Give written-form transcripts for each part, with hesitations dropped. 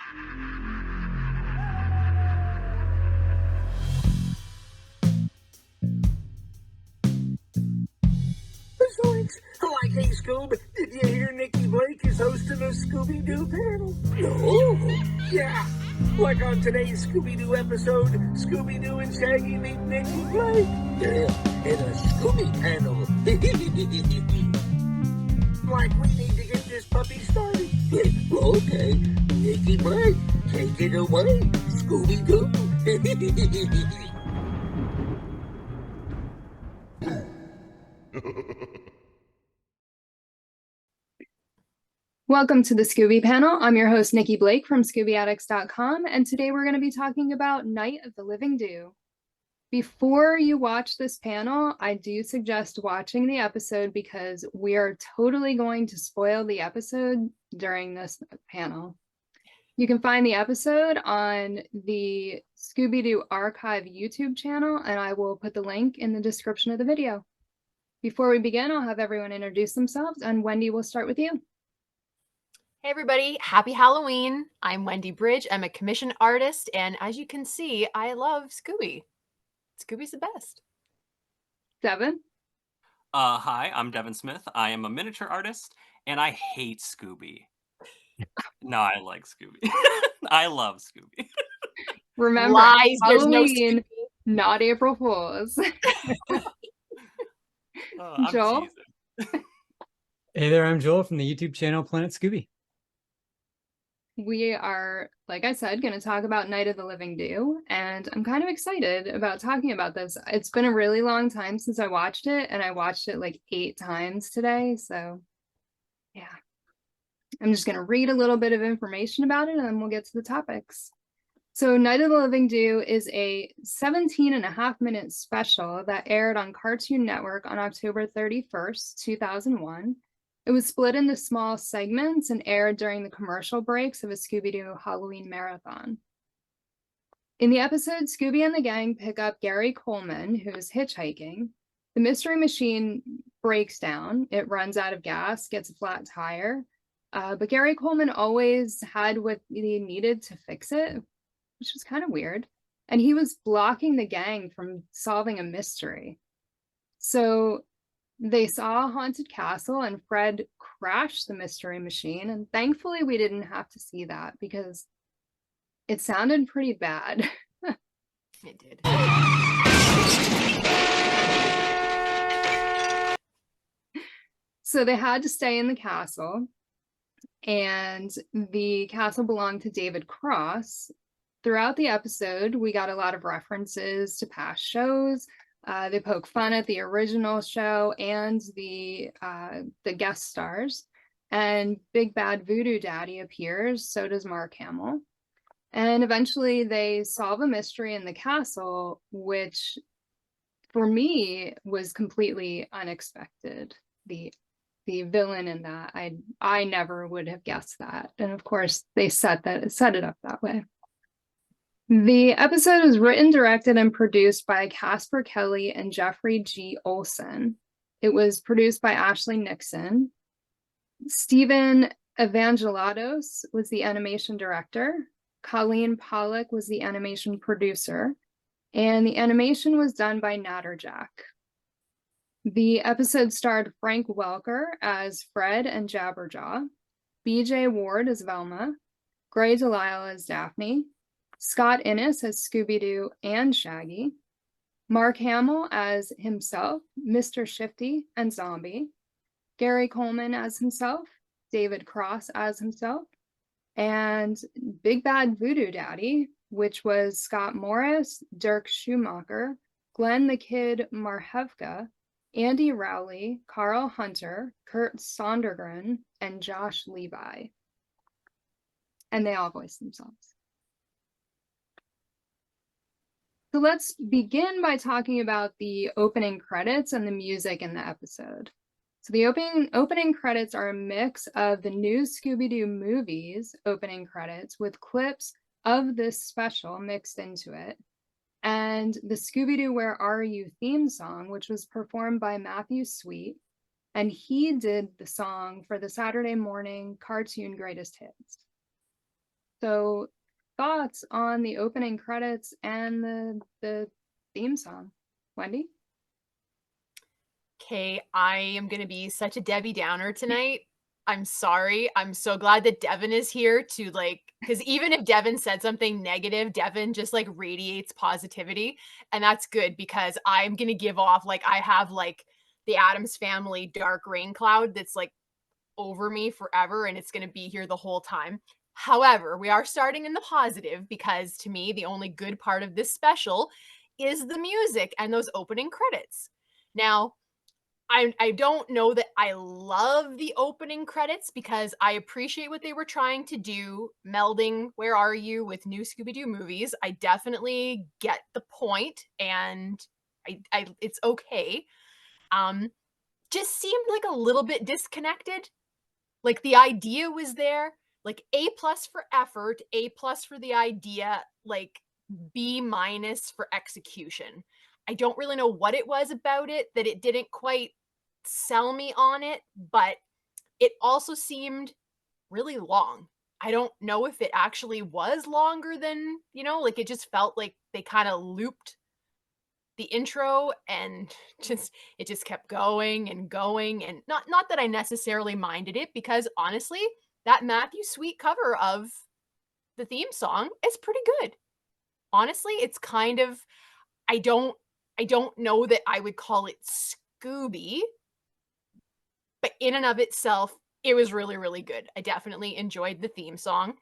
Like, hey, Scoob, did you hear Nikki Blake is hosting a Scooby-Doo panel? No. Yeah. Like on today's Scooby-Doo episode, Scooby-Doo and Shaggy meet Nikki Blake. Yeah, in a Scooby Panel. Like, we need to get this puppy started. Okay, Nikki Blake, take it away, Scooby-Doo. Welcome to the Scooby Panel. I'm your host, Nikki Blake from ScoobyAddicts.com, and today we're going to be talking about Night of the Living Dew. Before you watch this panel, I do suggest watching the episode because we are totally going to spoil the episode during this panel. You can find the episode on the Scooby-Doo Archive YouTube channel, and I will put the link in the description of the video. Before we begin, I'll have everyone introduce themselves, and Wendy, we'll start with you. Hey everybody, happy Halloween. I'm Wendy Bridge. I'm a commissioned artist, and as you can see, I love Scooby. Scooby's the best. Devin? Hi, I'm Devin Smith. I am a miniature artist, and I hate Scooby. No, I like Scooby. I love Scooby. Remember, Lies, Halloween, not April Fools. I'm Joel? teasing. Hey there, I'm Joel from the YouTube channel Planet Scooby. We are, like I said, going to talk about Night of the Living Dew, and I'm kind of excited about talking about this. It's been a really long time since I watched it, and I watched it like 8 times today, so yeah. I'm just going to read a little bit of information about it, and then we'll get to the topics. So Night of the Living Dew is a 17.5-minute special that aired on Cartoon Network on October 31st, 2001. It was split into small segments and aired during the commercial breaks of a Scooby-Doo Halloween marathon. In the episode, Scooby and the gang pick up Gary Coleman, who is hitchhiking. The mystery machine breaks down. It runs out of gas, gets a flat tire. But Gary Coleman always had what he needed to fix it, which was kind of weird. And he was blocking the gang from solving a mystery. So they saw a haunted castle and Fred crashed the mystery machine. And thankfully we didn't have to see that because it sounded pretty bad. It did. So they had to stay in the castle, and the castle belonged to David Cross. Throughout the episode, we got a lot of references to past shows. They poke fun at the original show and the guest stars. And Big Bad Voodoo Daddy appears, so does Mark Hamill. And eventually they solve a mystery in the castle, which for me was completely unexpected. The villain in that, I never would have guessed that. And of course they set it up that way. The episode was written, directed, and produced by Casper Kelly and Jeffrey G. Olson. It was produced by Ashley Nixon. Stephen Evangelatos was the animation director. Colleen Pollock was the animation producer. And the animation was done by Natterjack. The episode starred Frank Welker as Fred and Jabberjaw, B.J. Ward as Velma, Gray Delisle as Daphne, Scott Innes as Scooby-Doo and Shaggy, Mark Hamill as himself, Mr. Shifty and Zombie, Gary Coleman as himself, David Cross as himself, and Big Bad Voodoo Daddy, which was Scott Morris, Dirk Schumacher, Glenn the Kid Marhevka, Andy Rowley, Carl Hunter, Kurt Sondergren, and Josh Levi. And they all voiced themselves. So let's begin by talking about the opening credits and the music in the episode. So the opening credits are a mix of the new Scooby-Doo movies opening credits with clips of this special mixed into it, and the Scooby-Doo Where Are You theme song, which was performed by Matthew Sweet, and he did the song for the Saturday morning cartoon Greatest Hits. So, thoughts on the opening credits and the theme song, Wendy? Okay, I am gonna be such a Debbie Downer tonight. I'm sorry. I'm so glad that Devin is here to because even if Devin said something negative, Devin just like radiates positivity. And that's good because I'm gonna give off I have the Addams Family dark rain cloud that's like over me forever and it's gonna be here the whole time. However, we are starting in the positive because to me, the only good part of this special is the music and those opening credits. Now, I don't know that I love the opening credits because I appreciate what they were trying to do, melding Where Are You with new Scooby-Doo movies. I definitely get the point, and I it's okay. Just seemed like a little bit disconnected. Like the idea was there, like A plus for effort, A plus for the idea, like B minus for execution. I don't really know what it was about it that it didn't quite sell me on it, but it also seemed really long. I don't know if it actually was longer than, like it just felt like they kind of looped the intro and it just kept going and going, and not that I necessarily minded it because honestly, that Matthew Sweet cover of the theme song is pretty good. Honestly, it's kind of I don't know that I would call it Scooby, but in and of itself, it was really, really good. I definitely enjoyed the theme song.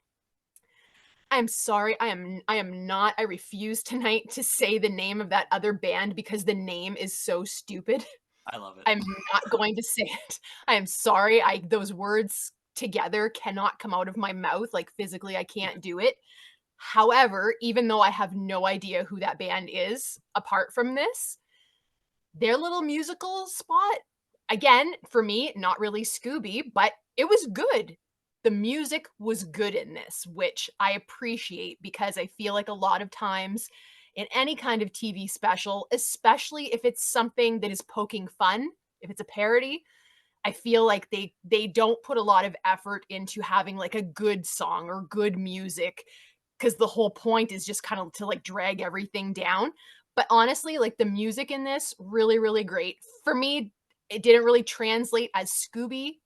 I'm sorry, I refuse tonight to say the name of that other band because the name is so stupid. I love it. I'm not going to say it. I am sorry. Those words together cannot come out of my mouth. Like physically, I can't do it. However, even though I have no idea who that band is apart from this, their little musical spot, again, for me, not really Scooby, but it was good. The music was good in this, which I appreciate because I feel like a lot of times in any kind of TV special, especially if it's something that is poking fun, if it's a parody, I feel like they don't put a lot of effort into having like a good song or good music because the whole point is just kind of to like drag everything down. But honestly, like the music in this, really, really great. For me, it didn't really translate as Scooby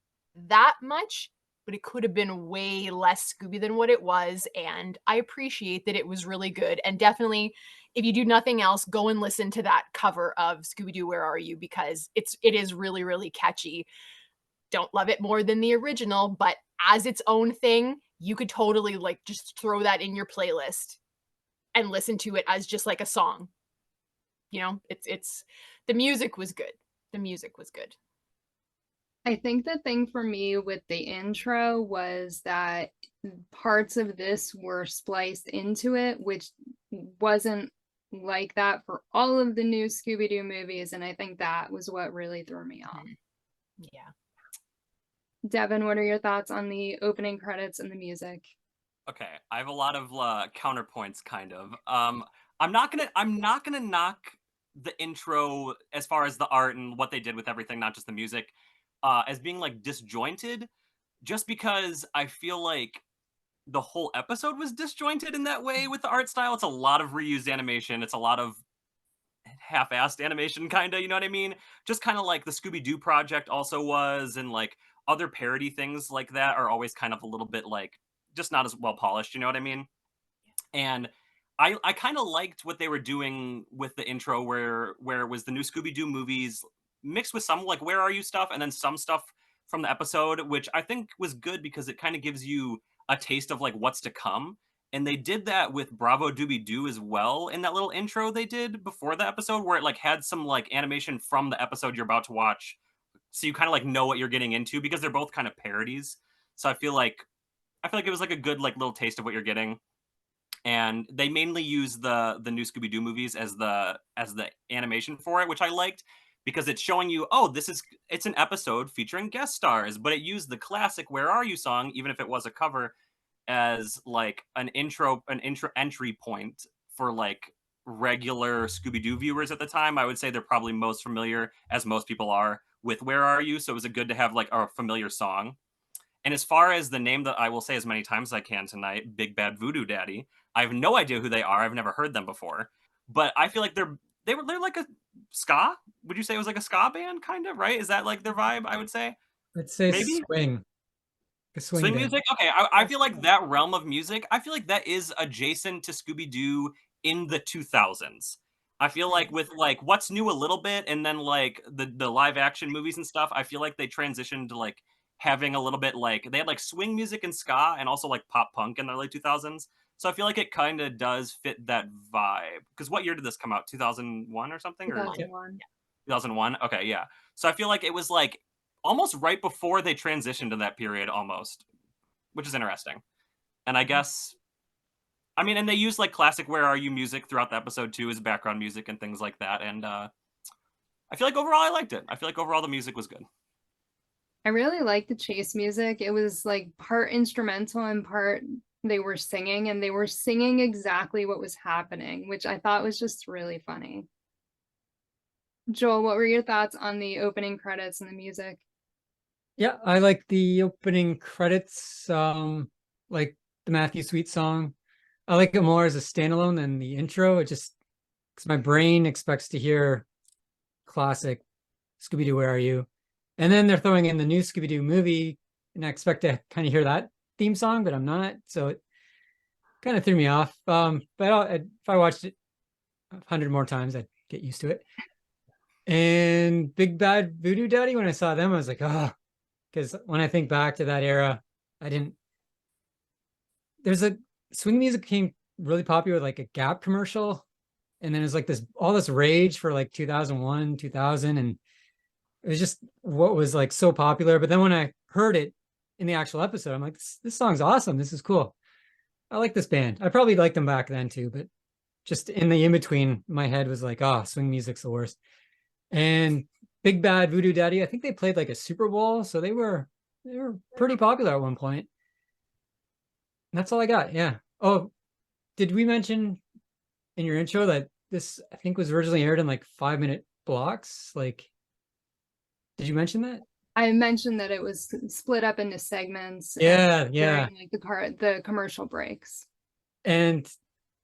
that much, but it could have been way less Scooby than what it was. And I appreciate that it was really good. And definitely, if you do nothing else, go and listen to that cover of Scooby-Doo, Where Are You? Because it is really, really catchy. Don't love it more than the original, but as its own thing, you could totally like just throw that in your playlist and listen to it as just like a song. It's the music was good. The music was good. I think the thing for me with the intro was that parts of this were spliced into it, which wasn't like that for all of the new Scooby-Doo movies, and I think that was what really threw me off. Yeah. Devin, what are your thoughts on the opening credits and the music? Okay, I have a lot of counterpoints, kind of. I'm not gonna knock the intro as far as the art and what they did with everything, not just the music, as being like disjointed, just because I feel like the whole episode was disjointed in that way with the art style. It's a lot of reused animation. It's a lot of half-assed animation, kind of, you know what I mean? Just kind of like the Scooby-Doo project also was, and like other parody things like that are always kind of a little bit like just not as well polished, you know what I mean? And I kind of liked what they were doing with the intro where it was the new Scooby-Doo movies mixed with some like Where Are You stuff and then some stuff from the episode, which I think was good because it kind of gives you a taste of like what's to come. And they did that with Bravo Doobie Doo as well in that little intro they did before the episode where it like had some like animation from the episode you're about to watch. So you kind of like know what you're getting into because they're both kind of parodies. So I feel like it was like a good like little taste of what you're getting. And they mainly use the new Scooby-Doo movies as the animation for it, which I liked because it's showing you, oh, it's an episode featuring guest stars, but it used the classic Where Are You song, even if it was a cover, as like an intro entry point for like regular Scooby-Doo viewers at the time. I would say they're probably most familiar, as most people are, with Where Are You, so it was good to have like a familiar song. And as far as the name that I will say as many times as I can tonight, Big Bad Voodoo Daddy, I have no idea who they are. I've never heard them before, but I feel like they're like a ska. Would you say it was like a ska band, kind of, right? Is that like their vibe? I would say Let's say maybe swing. A swing swing band. music. Okay, I feel like that realm of music. I feel like that is adjacent to Scooby-Doo in the 2000s. I feel like with like What's New a little bit, and then like the live action movies and stuff. I feel like they transitioned to like having a little bit like they had like swing music and ska, and also like pop punk in the early 2000s. So I feel like it kind of does fit that vibe. Because what year did this come out? 2001 or something? Or 2001. 2001? Okay, yeah. So I feel like it was like almost right before they transitioned to that period almost, which is interesting. And I guess, I mean, and they use like classic Where Are You music throughout the episode too as background music and things like that. And I feel like overall I liked it. I feel like overall the music was good. I really liked the chase music. It was like part instrumental and part they were singing, and they were singing exactly what was happening, which I thought was just really funny. Joel, what were your thoughts on the opening credits and the music? Yeah, I like the opening credits, like the Matthew Sweet song. I like it more as a standalone than the intro. It just, because my brain expects to hear classic Scooby-Doo, Where Are You? And then they're throwing in the new Scooby-Doo movie, and I expect to kind of hear that theme song, but I'm not. So it kind of threw me off. But if I watched it 100 more times, I'd get used to it. And Big Bad Voodoo Daddy, when I saw them, I was like, oh, because when I think back to that era, there's a swing music became really popular with like a Gap commercial. And then it's like all this rage for like 2001, 2000. And it was just what was like so popular. But then when I heard it in the actual episode, I'm like, this song's awesome. This is cool. I like this band. I probably liked them back then too, but just in the in-between, my head was like, oh, swing music's the worst. And Big Bad Voodoo Daddy, I think they played like a Super Bowl, so they were pretty popular at one point. And that's all I got. Yeah. Oh, did we mention in your intro that this I think was originally aired in like 5-minute blocks? Like, did you mention that? I mentioned that it was split up into segments. Yeah, during like the commercial breaks. And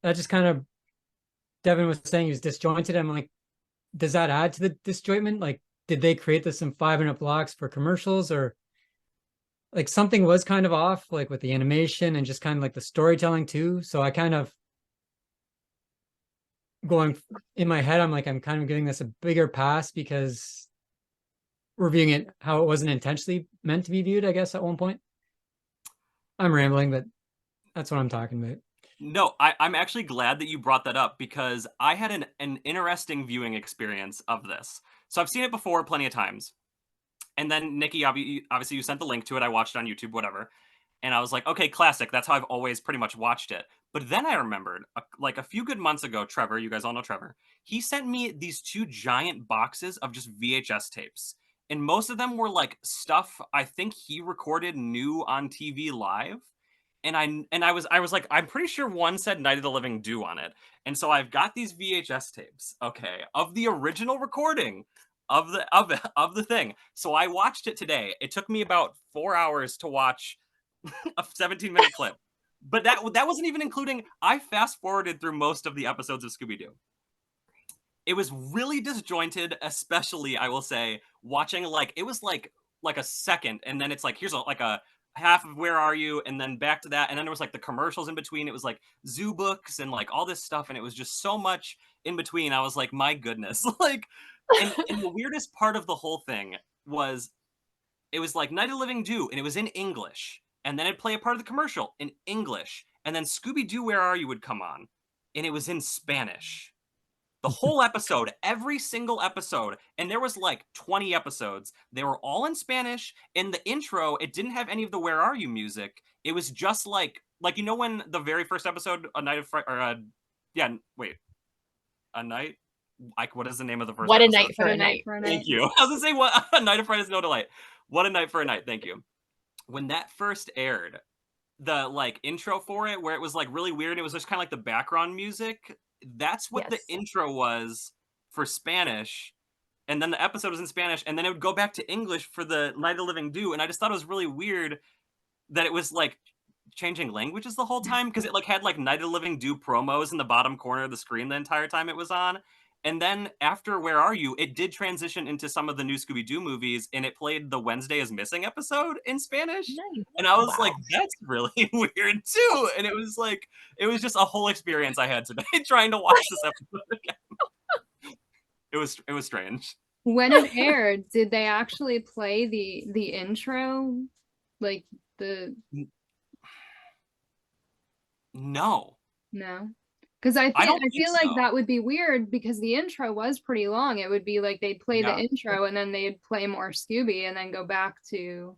that just kind of, Devin was saying he was disjointed. I'm like, does that add to the disjointment? Like, did they create this in 5-minute blocks for commercials, or like something was kind of off, like with the animation and just kind of like the storytelling too? So I kind of going in my head, I'm kind of giving this a bigger pass because we're viewing it how it wasn't intentionally meant to be viewed, I guess, at one point. I'm rambling, but that's what I'm talking about. No, I'm actually glad that you brought that up because I had an interesting viewing experience of this. So I've seen it before plenty of times. And then Nikki, obviously you sent the link to it. I watched it on YouTube, whatever. And I was like, okay, classic. That's how I've always pretty much watched it. But then I remembered, like a few good months ago, Trevor, you guys all know Trevor, he sent me these 2 giant boxes of just VHS tapes. And most of them were like stuff I think he recorded new on TV live. And I was like, I'm pretty sure one said Night of the Living Do on it. And so I've got these VHS tapes, okay, of the original recording of the thing. So I watched it today. It took me about 4 hours to watch a 17-minute clip. But that wasn't even including, I fast forwarded through most of the episodes of Scooby-Doo. It was really disjointed, especially I will say, watching it was like a second, and then it's like here's like a half of Where Are You, and then back to that, and then there was like the commercials in between. It was like zoo books and like all this stuff, and it was just so much in between. I was like, my goodness. And the weirdest part of the whole thing was it was like Night of the Living Do, and it was in English, and then it'd play a part of the commercial in English, and then Scooby-Doo Where Are You would come on, and it was in Spanish. The whole episode, every single episode, and there was like 20 episodes. They were all in Spanish. In the intro, it didn't have any of the Where Are You music. It was just like you know when the very first episode, A Night of Friday, or A Night. What is the name of the first? What episode? a Night for a Night. Thank you. I was gonna say what A Night of Friday is No Delight. What a Night for a Night. Thank you. When that first aired, the like intro for it, where it was like really weird, it was just kind of like the background music. That's what the intro was for Spanish, and then the episode was in Spanish, and then it would go back to English for the Night of the Living Do, and I just thought it was really weird that it was like changing languages the whole time, because it like had like Night of the Living Do promos in the bottom corner of the screen the entire time it was on. And then after Where Are You, it did transition into some of the new Scooby-Doo movies, and it played the Wednesday is Missing episode in Spanish. Nice. And I was Wow. like, that's really weird too. And it was like, it was just a whole experience I had today trying to watch this episode again. It was strange. When it aired, did they actually play the intro? Like the No. No. Because I don't think feel like so. that would be weird because the intro was pretty long. It would be like they'd play the Yeah. intro and then they'd play more Scooby and then go back to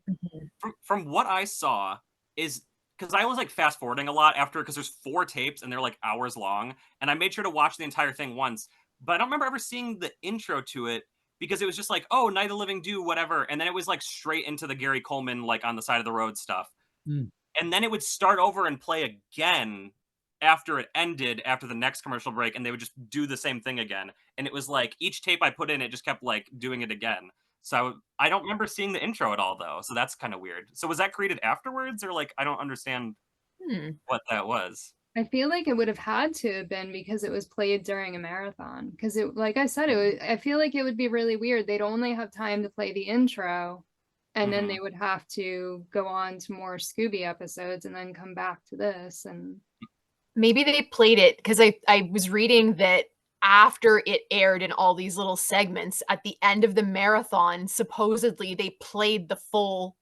From what I saw is, because I was like fast forwarding a lot after, because there's 4 tapes and they're like hours long, and I made sure to watch the entire thing once, but I don't remember ever seeing the intro to it, because it was just like, oh, Night of the Living Do, whatever, and then it was like straight into the Gary Coleman like on the side of the road stuff. And then it would start over and play again after it ended, after the next commercial break, and they would just do the same thing again. And it was like each tape I put in, it just kept like doing it again. So I don't remember seeing the intro at all, though. So that's kind of weird. So was that created afterwards, or like I don't understand what that was? I feel like it would have had to have been because it was played during a marathon. Because it, like I said, I feel like it would be really weird. They'd only have time to play the intro, and then they would have to go on to more Scooby episodes and then come back to this. And maybe they played it because I was reading that after it aired in all these little segments at the end of the marathon, supposedly they played the full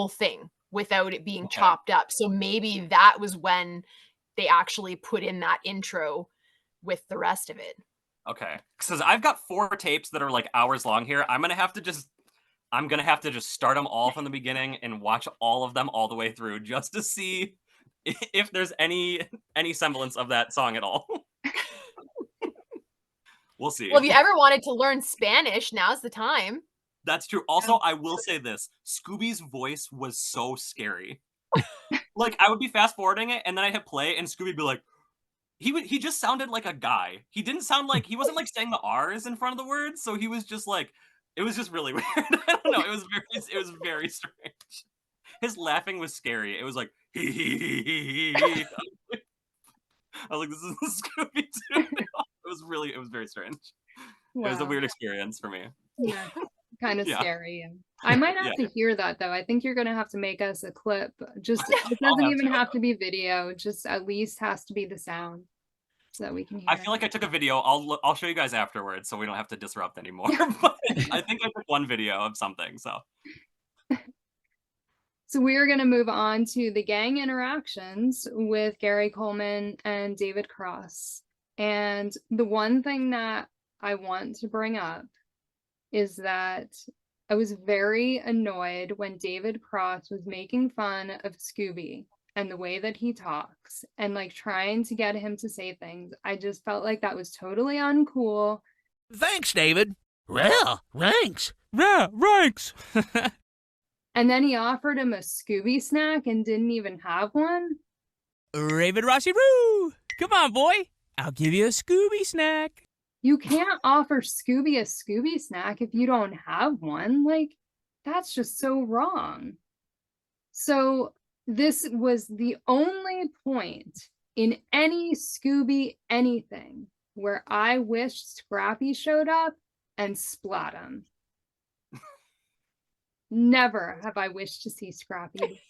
thing without it being chopped up. So maybe that was when they actually put in that intro with the rest of it. Okay, because I've got 4 tapes that are like hours long here. I'm gonna have to just start them all from the beginning and watch all of them all the way through, just to see if there's any semblance of that song at all. We'll see. Well, if you ever wanted to learn Spanish, now's the time. That's true. Also, I will say this. Scooby's voice was so scary. Like, I would be fast forwarding it, and then I'd hit play, and Scooby'd be like, he just sounded like a guy. He didn't sound like, he wasn't like saying the R's in front of the words, so he was just like, it was just really weird. I don't know. It was very strange. His laughing was scary. It was like, I was like, this is Scooby-Doo. It was very strange. It was a weird experience for me. Yeah, kind of scary. I might have to hear that though. I think you're gonna have to make us a clip. Just it doesn't even have to be video. Just at least has to be the sound so that we can hear. I feel like I took a video. I'll show you guys afterwards, so we don't have to disrupt anymore. But I think I took one video of something. So we're gonna move on to the gang interactions with Gary Coleman and David Cross. And the one thing that I want to bring up is that I was very annoyed when David Cross was making fun of Scooby and the way that he talks and like trying to get him to say things. I just felt like that was totally uncool. Thanks, David. Well, thanks. Yeah, thanks. And then he offered him a Scooby snack and didn't even have one. Raven Rossi Roo! Come on, boy. I'll give you a Scooby snack. You can't offer Scooby a Scooby snack if you don't have one. Like, that's just so wrong. So this was the only point in any Scooby anything where I wished Scrappy showed up and splat him. Never have I wished to see Scrappy.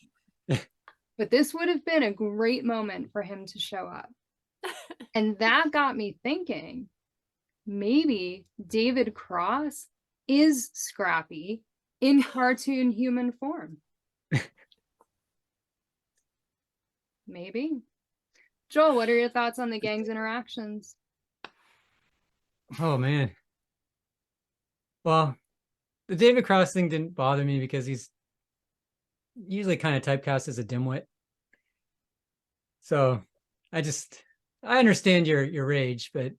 But this would have been a great moment for him to show up. And that got me thinking, maybe David Cross is Scrappy in cartoon human form. Maybe. Joel, what are your thoughts on the gang's interactions? Oh, man. Well, the David Cross thing didn't bother me because he's usually kind of typecast as a dimwit. So I understand your rage, but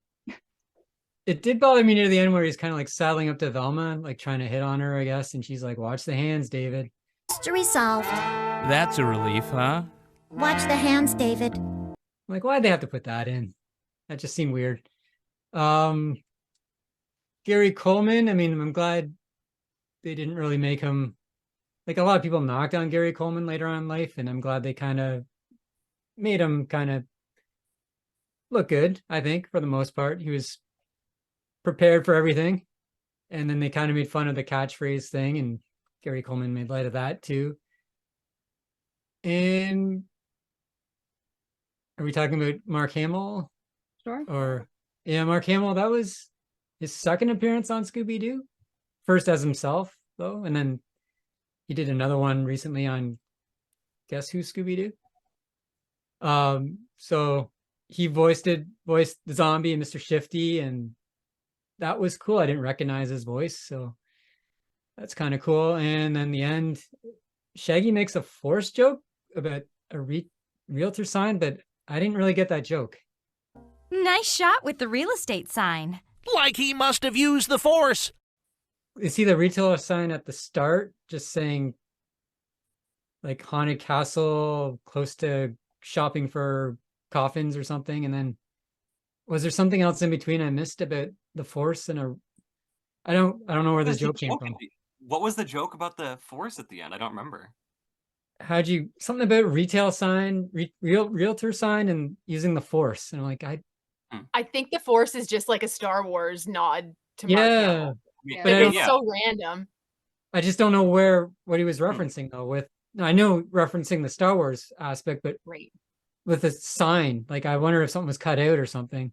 it did bother me near the end where he's kind of like saddling up to Velma, like trying to hit on her, I guess. And she's like, watch the hands, David. Mystery solved. That's a relief, huh? Watch the hands, David. I'm like, why'd they have to put that in? That just seemed weird. Gary Coleman, I mean, I'm glad they didn't really make him like a lot of people knocked on Gary Coleman later on in life, and I'm glad they kind of made him kind of look good. I think for the most part, he was prepared for everything, and then they kind of made fun of the catchphrase thing, and Gary Coleman made light of that too. And are we talking about Mark Hamill? Sure. Or yeah, Mark Hamill, that was his second appearance on Scooby-Doo. First as himself, though, and then he did another one recently on Guess Who Scooby-Doo. So he voiced the zombie and Mr. Shifty, and that was cool. I didn't recognize his voice, so that's kind of cool. And then the end, Shaggy makes a force joke about a realtor sign, but I didn't really get that joke. Nice shot with the real estate sign. Like he must have used the Force. Is he the retailer sign at the start just saying like haunted castle close to shopping for coffins or something? And then was there something else in between I missed about the Force and I don't know where this joke came from. What was the joke about the Force at the end? I don't remember. How'd you something about retail sign, realtor sign, and using the Force? And I'm like, I think the Force is just like a Star Wars nod to Mark yeah, Hamill. but Like, it's so random. I just don't know what he was referencing though. With I know referencing the Star Wars aspect, but Right. with a sign, like I wonder if something was cut out or something.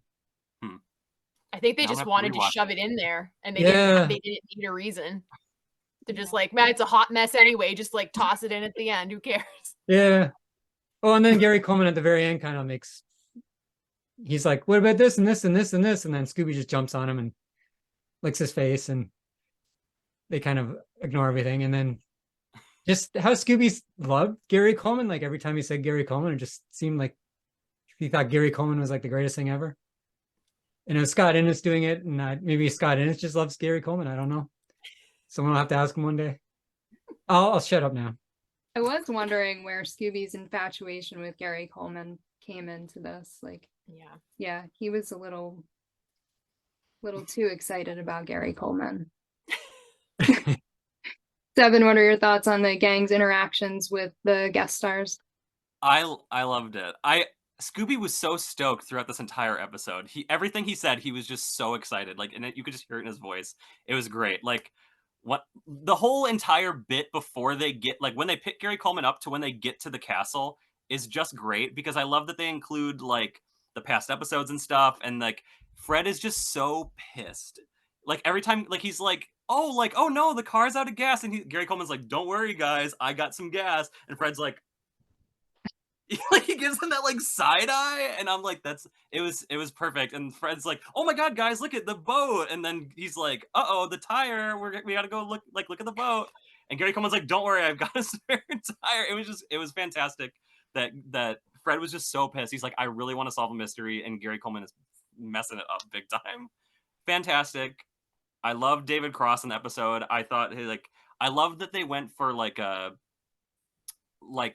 I think they I'll just have to wanted to rewatch shove it in there, and they Yeah. didn't need a reason. They're just like, man, it's a hot mess anyway. Just like toss it in at the end. Who cares? Yeah. Oh, and then Gary Coleman at the very end kind of he's like, what about this and this and this and this? And then Scooby just jumps on him and licks his face, and they kind of ignore everything. And then just how Scooby loved Gary Coleman, like every time he said Gary Coleman, it just seemed like he thought Gary Coleman was like the greatest thing ever. And it was Scott Innes doing it, and maybe Scott Innes just loves Gary Coleman. I don't know. Someone will have to ask him one day. I'll shut up now. I was wondering where Scooby's infatuation with Gary Coleman came into this. Like, yeah, he was a little too excited about Gary Coleman. Devin, what are your thoughts on the gang's interactions with the guest stars? I loved it. Scooby was so stoked throughout this entire episode. Everything he said, he was just so excited. Like, and you could just hear it in his voice. It was great. Like, what the whole entire bit before they get, like, when they pick Gary Coleman up to when they get to the castle is just great, because I love that they include like the past episodes and stuff. And like Fred is just so pissed. Like every time, like he's like, oh no, the car's out of gas, and Gary Coleman's like, don't worry guys, I got some gas, and Fred's like he gives him that like side eye, and I'm like, it was perfect. And Fred's like, oh my god guys, look at the boat, and then he's like, uh-oh, the tire, we gotta go look at the boat, and Gary Coleman's like, don't worry, I've got a spare tire. It was fantastic that Fred was just so pissed. He's like, I really want to solve a mystery, and Gary Coleman is messing it up big time. Fantastic. I love David Cross in the episode. I thought I loved that they went for like a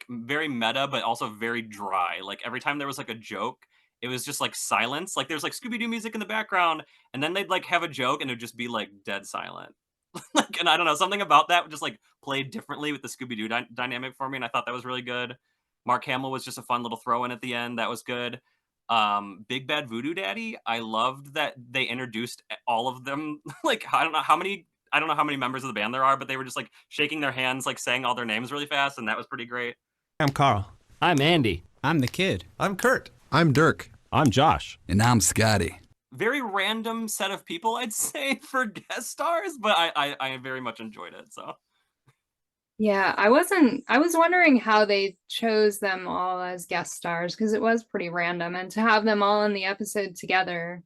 very meta, but also very dry. Like every time there was like a joke, it was just like silence. Like there's like Scooby-Doo music in the background, and then they'd like have a joke and it'd just be like dead silent. Like, and I don't know, something about that just like played differently with the Scooby-Doo dynamic for me, and I thought that was really good. Mark Hamill was just a fun little throw in at the end. That was good. Big Bad Voodoo Daddy, I loved that they introduced all of them. Like I don't know how many members of the band there are, but they were just like shaking their hands, like saying all their names really fast, and that was pretty great. I'm Carl. I'm Andy. I'm the kid. I'm Kurt. I'm Dirk. I'm Josh. And I'm Scotty. Very random set of people, I'd say, for guest stars, but I very much enjoyed it. So yeah, I was wondering how they chose them all as guest stars, because it was pretty random, and to have them all in the episode together,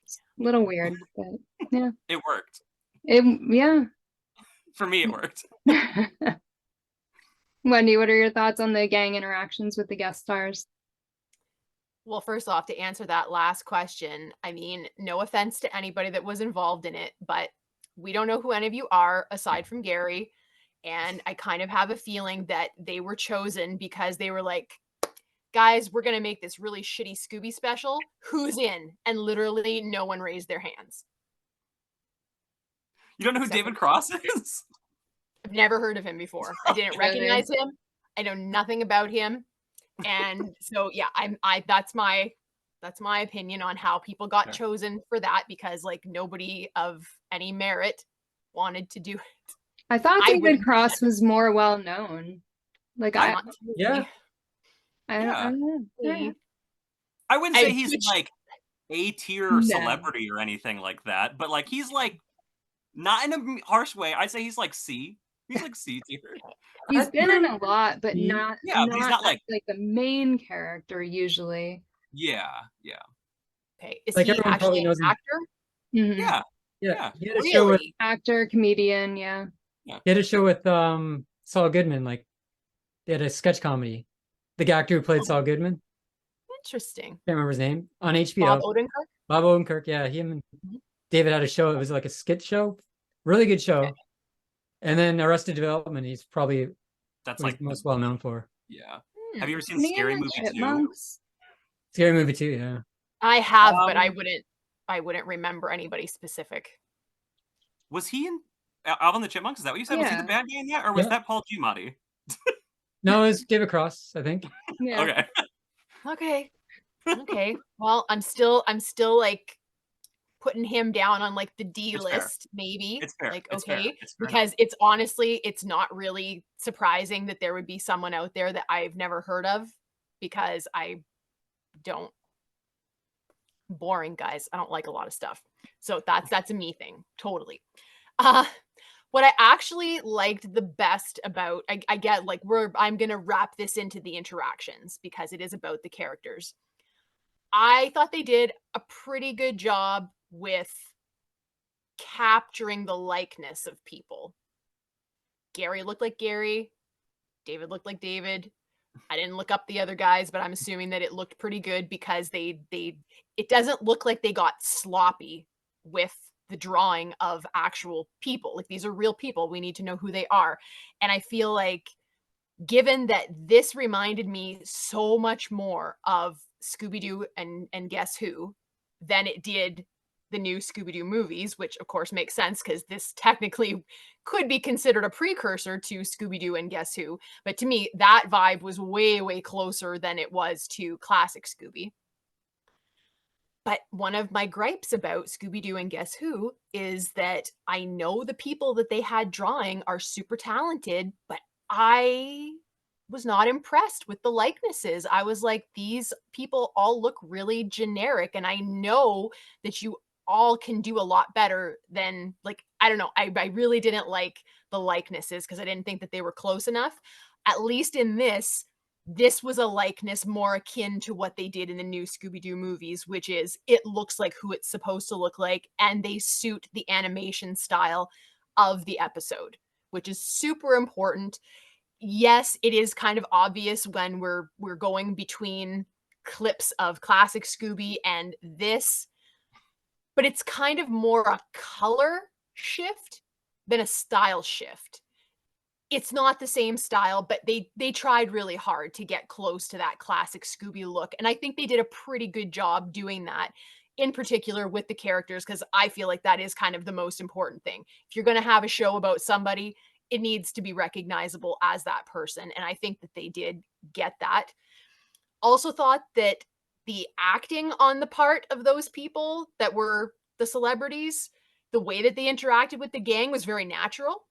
it's a little weird, but yeah. It worked. Yeah. For me, it worked. Wendy, what are your thoughts on the gang interactions with the guest stars? Well, first off, to answer that last question, I mean, no offense to anybody that was involved in it, but we don't know who any of you are aside from Gary. And I kind of have a feeling that they were chosen because they were like, guys, we're going to make this really shitty Scooby special. Who's in? And literally no one raised their hands. You don't know who David Cross is? Never heard of him before. I didn't recognize him. I know nothing about him. And so yeah, that's my opinion on how people got chosen for that, because like nobody of any merit wanted to do it. I thought David Cross was more well known. Like I don't know. Yeah. I wouldn't say he's like A-tier celebrity or anything like that, but like he's like not in a harsh way. I'd say he's like C. He's like C tier. He's been in a lot, but not but he's not like the main character usually. Yeah. Okay. Is like he everyone actually probably an knows him. actor? Mm-hmm. Yeah. He had a show with actor, comedian, yeah. He had a show with Saul Goodman, like they had a sketch comedy. The actor who played Saul Goodman. Interesting. Can't remember his name. On HBO. Bob Odenkirk? Bob Odenkirk, yeah. Him and David had a show. It was like a skit show. Really good show. Okay. And then Arrested Development, he's probably that's like like most well known for. Yeah. Have you ever seen Scary Movie 2? Scary Movie 2, yeah. I have, but I wouldn't remember anybody specific. Was he in Alvin the Chipmunks? Is that what you said? Was he the bad guy in that, or was that Paul Giamatti? No, it was David Cross, I think. Yeah. Okay. Well, I'm still like putting him down on like the D list, maybe. It's fair. Like, it's okay, fair. It's fair because it's honestly, it's not really surprising that there would be someone out there that I've never heard of, because I don't. Boring, guys. I don't like a lot of stuff. So that's a me thing. Totally. What I actually liked the best about, I get like I'm going to wrap this into the interactions because it is about the characters. I thought they did a pretty good job with capturing the likeness of people. Gary looked like Gary. David looked like David. I didn't look up the other guys, but I'm assuming that it looked pretty good because it doesn't look like they got sloppy with the drawing of actual people. Like, these are real people. We need to know who they are. And I feel like, given that this reminded me so much more of Scooby-Doo and Guess Who than it did the new Scooby-Doo movies, which of course makes sense because this technically could be considered a precursor to Scooby-Doo and Guess Who. But to me, that vibe was way, way closer than it was to classic Scooby. But one of my gripes about Scooby-Doo and Guess Who is that I know the people that they had drawing are super talented, but I was not impressed with the likenesses. I was like, these people all look really generic, and I know that you all can do a lot better than, like, I don't know. I really didn't like the likenesses because I didn't think that they were close enough. At least in this was a likeness more akin to what they did in the new Scooby-Doo movies, which is it looks like who it's supposed to look like, and they suit the animation style of the episode, which is super important. Yes, it is kind of obvious when we're going between clips of classic Scooby and this, but it's kind of more a color shift than a style shift. It's not the same style, but they tried really hard to get close to that classic Scooby look. And I think they did a pretty good job doing that, in particular with the characters, because I feel like that is kind of the most important thing. If you're going to have a show about somebody, it needs to be recognizable as that person. And I think that they did get that. Also thought that the acting on the part of those people that were the celebrities, the way that they interacted with the gang was very natural,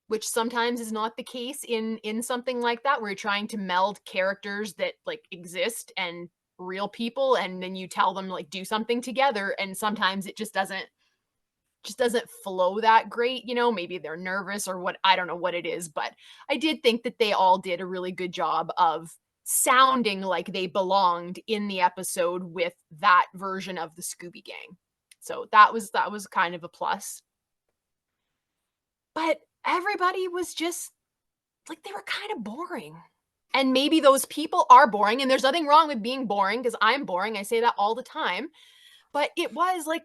which sometimes is not the case in something like that, where you're trying to meld characters that like exist and real people, and then you tell them like do something together, and sometimes it just doesn't flow that great. You know, maybe they're nervous or what, I don't know what it is, but I did think that they all did a really good job of sounding like they belonged in the episode with that version of the Scooby Gang. So that was kind of a plus. But everybody was just like, they were kind of boring. And maybe those people are boring, and there's nothing wrong with being boring, because I'm boring. I say that all the time. But it was like,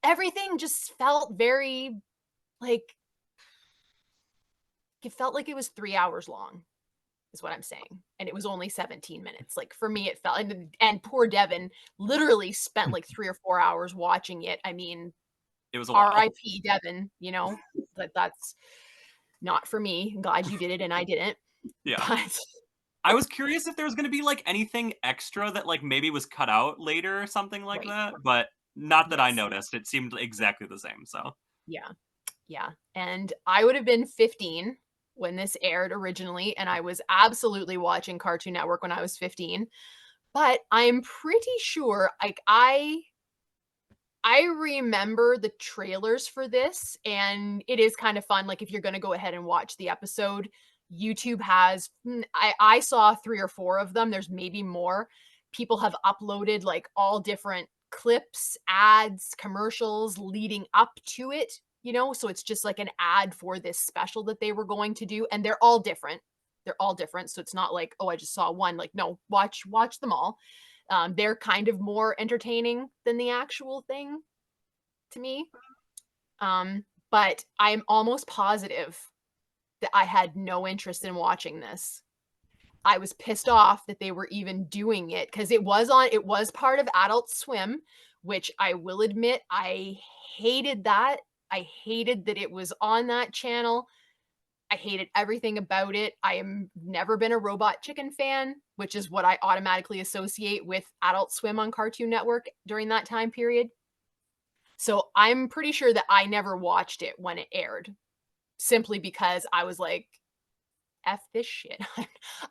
everything just felt very like, it felt like it was 3 hours long, is what I'm saying. And it was only 17 minutes. Like, for me, it felt, and poor Devin literally spent like 3 or 4 hours watching it. I mean, it was a R.I.P. Devin, you know, that's Not for me. I'm glad you did it and I didn't. Yeah. But I was curious if there was going to be like anything extra that like maybe was cut out later or something like Right. that, but not that I Yes. noticed. It seemed exactly the same. So Yeah. Yeah. And I would have been 15 when this aired originally, and I was absolutely watching Cartoon Network when I was 15. But I'm pretty sure, like, I remember the trailers for this, and it is kind of fun. Like, if you're going to go ahead and watch the episode, YouTube has, I saw 3 or 4 of them. There's maybe more. People have uploaded like all different clips, ads, commercials leading up to it, you know? So it's just like an ad for this special that they were going to do, and they're all different. They're all different. So it's not like, oh, I just saw one. Like, no, watch them all. They're kind of more entertaining than the actual thing to me. But I'm almost positive that I had no interest in watching this. I was pissed off that they were even doing it because it was part of Adult Swim, which I will admit I hated that. I hated that it was on that channel. I hated everything about it. I am never been a Robot Chicken fan, which is what I automatically associate with Adult Swim on Cartoon Network during that time period. So I'm pretty sure that I never watched it when it aired, simply because I was like, F this shit.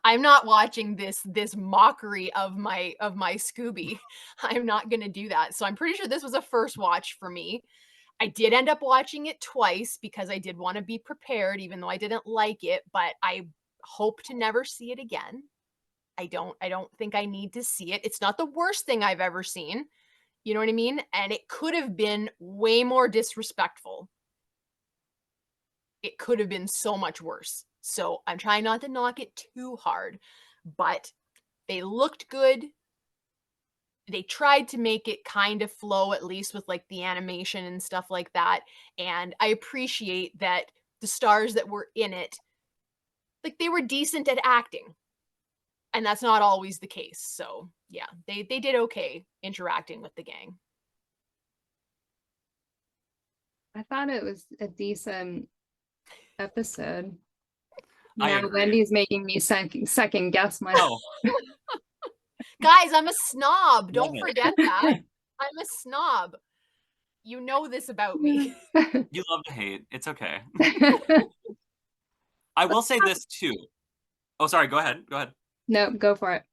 I'm not watching this mockery of my Scooby. I'm not gonna do that. So I'm pretty sure this was a first watch for me. I did end up watching it twice because I did want to be prepared, even though I didn't like it, but I hope to never see it again. I don't think I need to see it. It's not the worst thing I've ever seen. You know what I mean? And it could have been way more disrespectful. It could have been so much worse. So I'm trying not to knock it too hard, but they looked good. They tried to make it kind of flow, at least with like the animation and stuff like that. And I appreciate that the stars that were in it, like, they were decent at acting. And that's not always the case. So yeah, they did okay interacting with the gang. I thought it was a decent episode. I Now agree. Wendy's making me second guess my. Oh, Guys, I'm a snob. Don't Love it. forget that. I'm a snob. You know this about me. you love to hate. It's okay. I will say this too. Oh, sorry. Go ahead. Go ahead. No, go for it.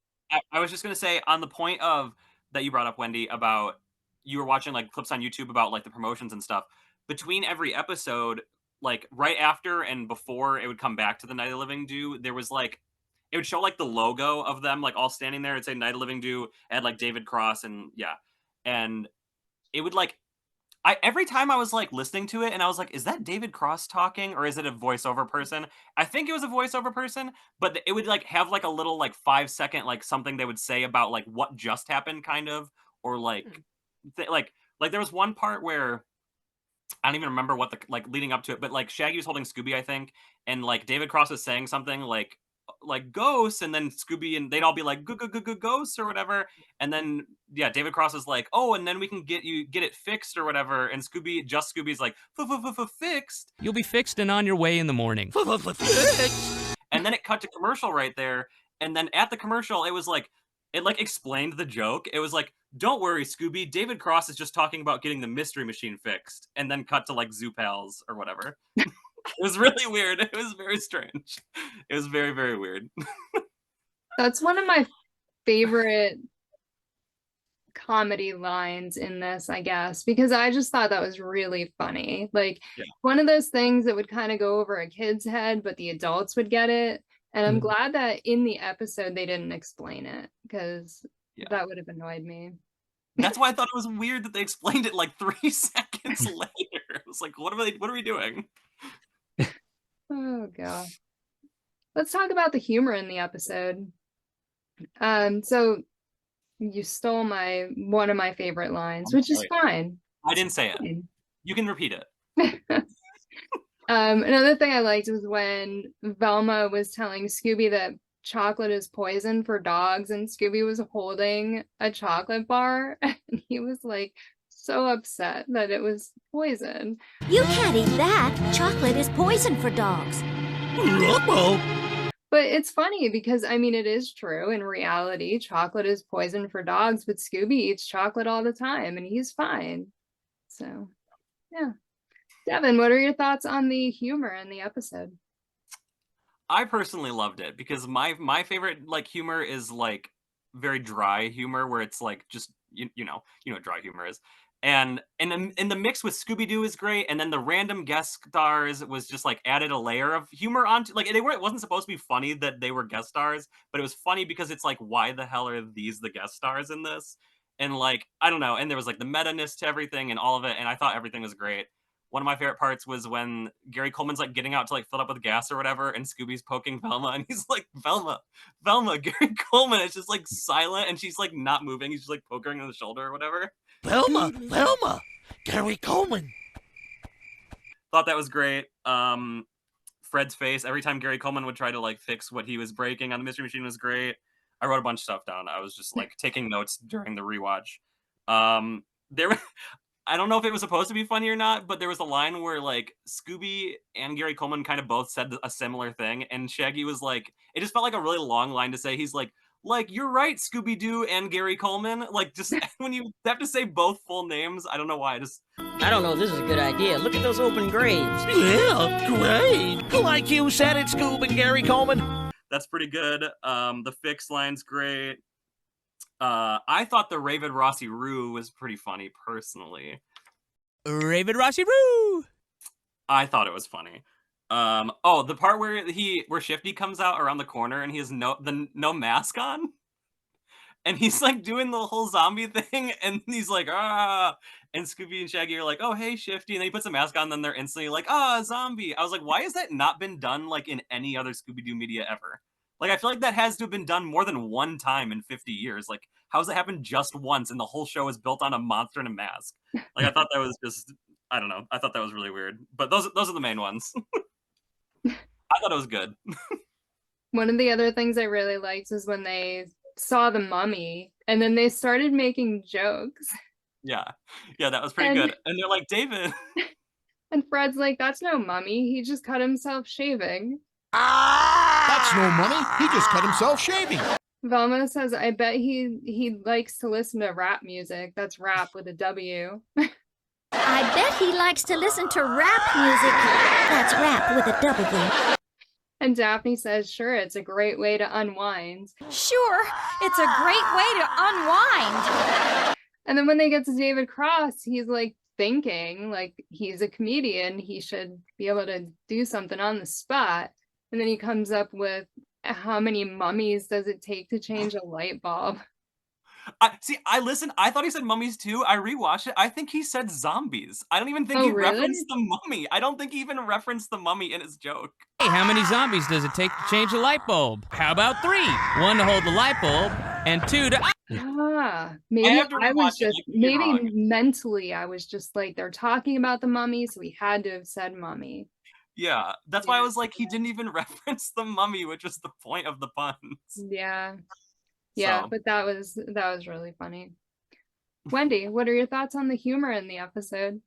I was just gonna say on the point of that you brought up, Wendy, about you were watching like clips on YouTube about like the promotions and stuff. Between every episode, like right after and before it would come back to the Night of the Living Do, there was like it would show like the logo of them like all standing there. It'd say Night of the Living Do, and like David Cross, and yeah. And it would like every time I was like listening to it and I was like, is that David Cross talking or is it a voiceover person? I think it was a voiceover person, but it would like have like a little like 5-second like something they would say about like what just happened kind of, or like like there was one part where I don't even remember what the like leading up to it, but like Shaggy was holding Scooby, I think, and like David Cross was saying something like ghosts, and then Scooby and they'd all be like ghosts or whatever, and then yeah, David Cross is like, oh, and then we can get it fixed or whatever, and Scooby's like fixed. You'll be fixed and on your way in the morning. And then it cut to commercial right there, and then at the commercial it was like it like explained the joke. It was like, don't worry, Scooby, David Cross is just talking about getting the mystery machine fixed, and then cut to like Zoo Pals or whatever. It was really weird. It was very strange. It was very, very weird. That's one of my favorite comedy lines in this, I guess, because I just thought that was really funny. Like, one of those things that would kind of go over a kid's head, but the adults would get it. And I'm glad that in the episode they didn't explain it, because that would have annoyed me. That's why I thought it was weird that they explained it like 3 seconds later. I was like, what are we doing? Oh god. Let's talk about the humor in the episode. So you stole one of my favorite lines, which is fine. I didn't say it. You can repeat it. Another thing I liked was when Velma was telling Scooby that chocolate is poison for dogs, and Scooby was holding a chocolate bar, and he was like, so upset that it was poison. You can't eat that. Chocolate is poison for dogs. But it's funny because, I mean, it is true. In reality, chocolate is poison for dogs, but Scooby eats chocolate all the time and he's fine. So, yeah. Devin, what are your thoughts on the humor in the episode? I personally loved it because my favorite like humor is like very dry humor where it's like just you know what dry humor is. And in the mix with Scooby-Doo is great, and then the random guest stars was just like added a layer of humor onto, like it wasn't supposed to be funny that they were guest stars, but it was funny because it's like, why the hell are these the guest stars in this? And like, I don't know, and there was like the meta-ness to everything and all of it, and I thought everything was great. One of my favorite parts was when Gary Coleman's like getting out to like fill up with gas or whatever, and Scooby's poking Velma, and he's like, Velma, Gary Coleman is just like silent, and she's like not moving. He's just like poking her in the shoulder or whatever. Velma, Gary Coleman. Thought that was great. Fred's face every time Gary Coleman would try to like fix what he was breaking on the Mystery Machine was great. I wrote a bunch of stuff down. I was just like taking notes during the rewatch. I don't know if it was supposed to be funny or not, but there was a line where like Scooby and Gary Coleman kind of both said a similar thing, and Shaggy was like, it just felt like a really long line to say. He's like, you're right, Scooby-Doo and Gary Coleman. Like, just when you have to say both full names, I don't know why. I don't know if this is a good idea. Look at those open graves. Yeah, great. Like you said it, Scoob and Gary Coleman. That's pretty good. The fix line's great. I thought the Raven Rossi Roo was pretty funny, personally. Raven Rossi Roo! I thought it was funny. The part where Shifty comes out around the corner and he has no mask on, and he's like doing the whole zombie thing, and he's like, ah, and Scooby and Shaggy are like, oh hey Shifty, and then he puts a mask on, and then they're instantly like, ah, zombie. I was like, why has that not been done like in any other Scooby-Doo media ever? Like, I feel like that has to have been done more than one time in 50 years. Like, how's it happened just once and the whole show is built on a monster in a mask? Like, I thought that was just, I don't know. I thought that was really weird. But those are the main ones. I thought it was good. One of the other things I really liked is when they saw the mummy and then they started making jokes. Yeah, that was pretty good. And they're like, David. And Fred's like, that's no mummy. He just cut himself shaving. That's no mummy. He just cut himself shaving. Velma says, I bet he likes to listen to rap music. That's rap with a W. I bet he likes to listen to rap music. That's rap with a W. And Daphne says, sure, it's a great way to unwind. Sure, it's a great way to unwind. And then when they get to David Cross, he's like thinking like he's a comedian. He should be able to do something on the spot. And then he comes up with, how many mummies does it take to change a light bulb? I listened. I thought he said mummies too. I rewatched it. I think he said zombies. I don't even think he referenced the mummy. I don't think he even referenced the mummy in his joke. Hey, how many zombies does it take to change a light bulb? How about 3? 1 to hold the light bulb, and 2 to... Maybe I was just, maybe mentally I was just like, they're talking about the mummy, so he had to have said mummy. Yeah, that's why I was like, he didn't even reference the mummy, which was the point of the puns. Yeah, So. but that was really funny. Wendy, what are your thoughts on the humor in the episode?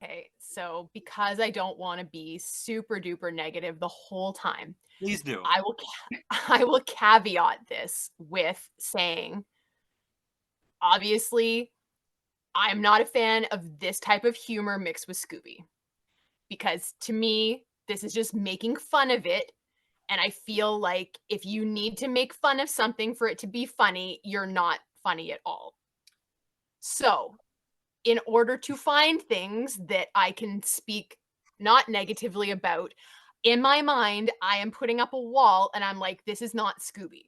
Okay, so because I don't want to be super duper negative the whole time, please do. I will caveat this with saying, obviously, I'm not a fan of this type of humor mixed with Scooby. Because to me, this is just making fun of it. And I feel like if you need to make fun of something for it to be funny, you're not funny at all. So, in order to find things that I can speak not negatively about, in my mind, I am putting up a wall and I'm like, this is not Scooby.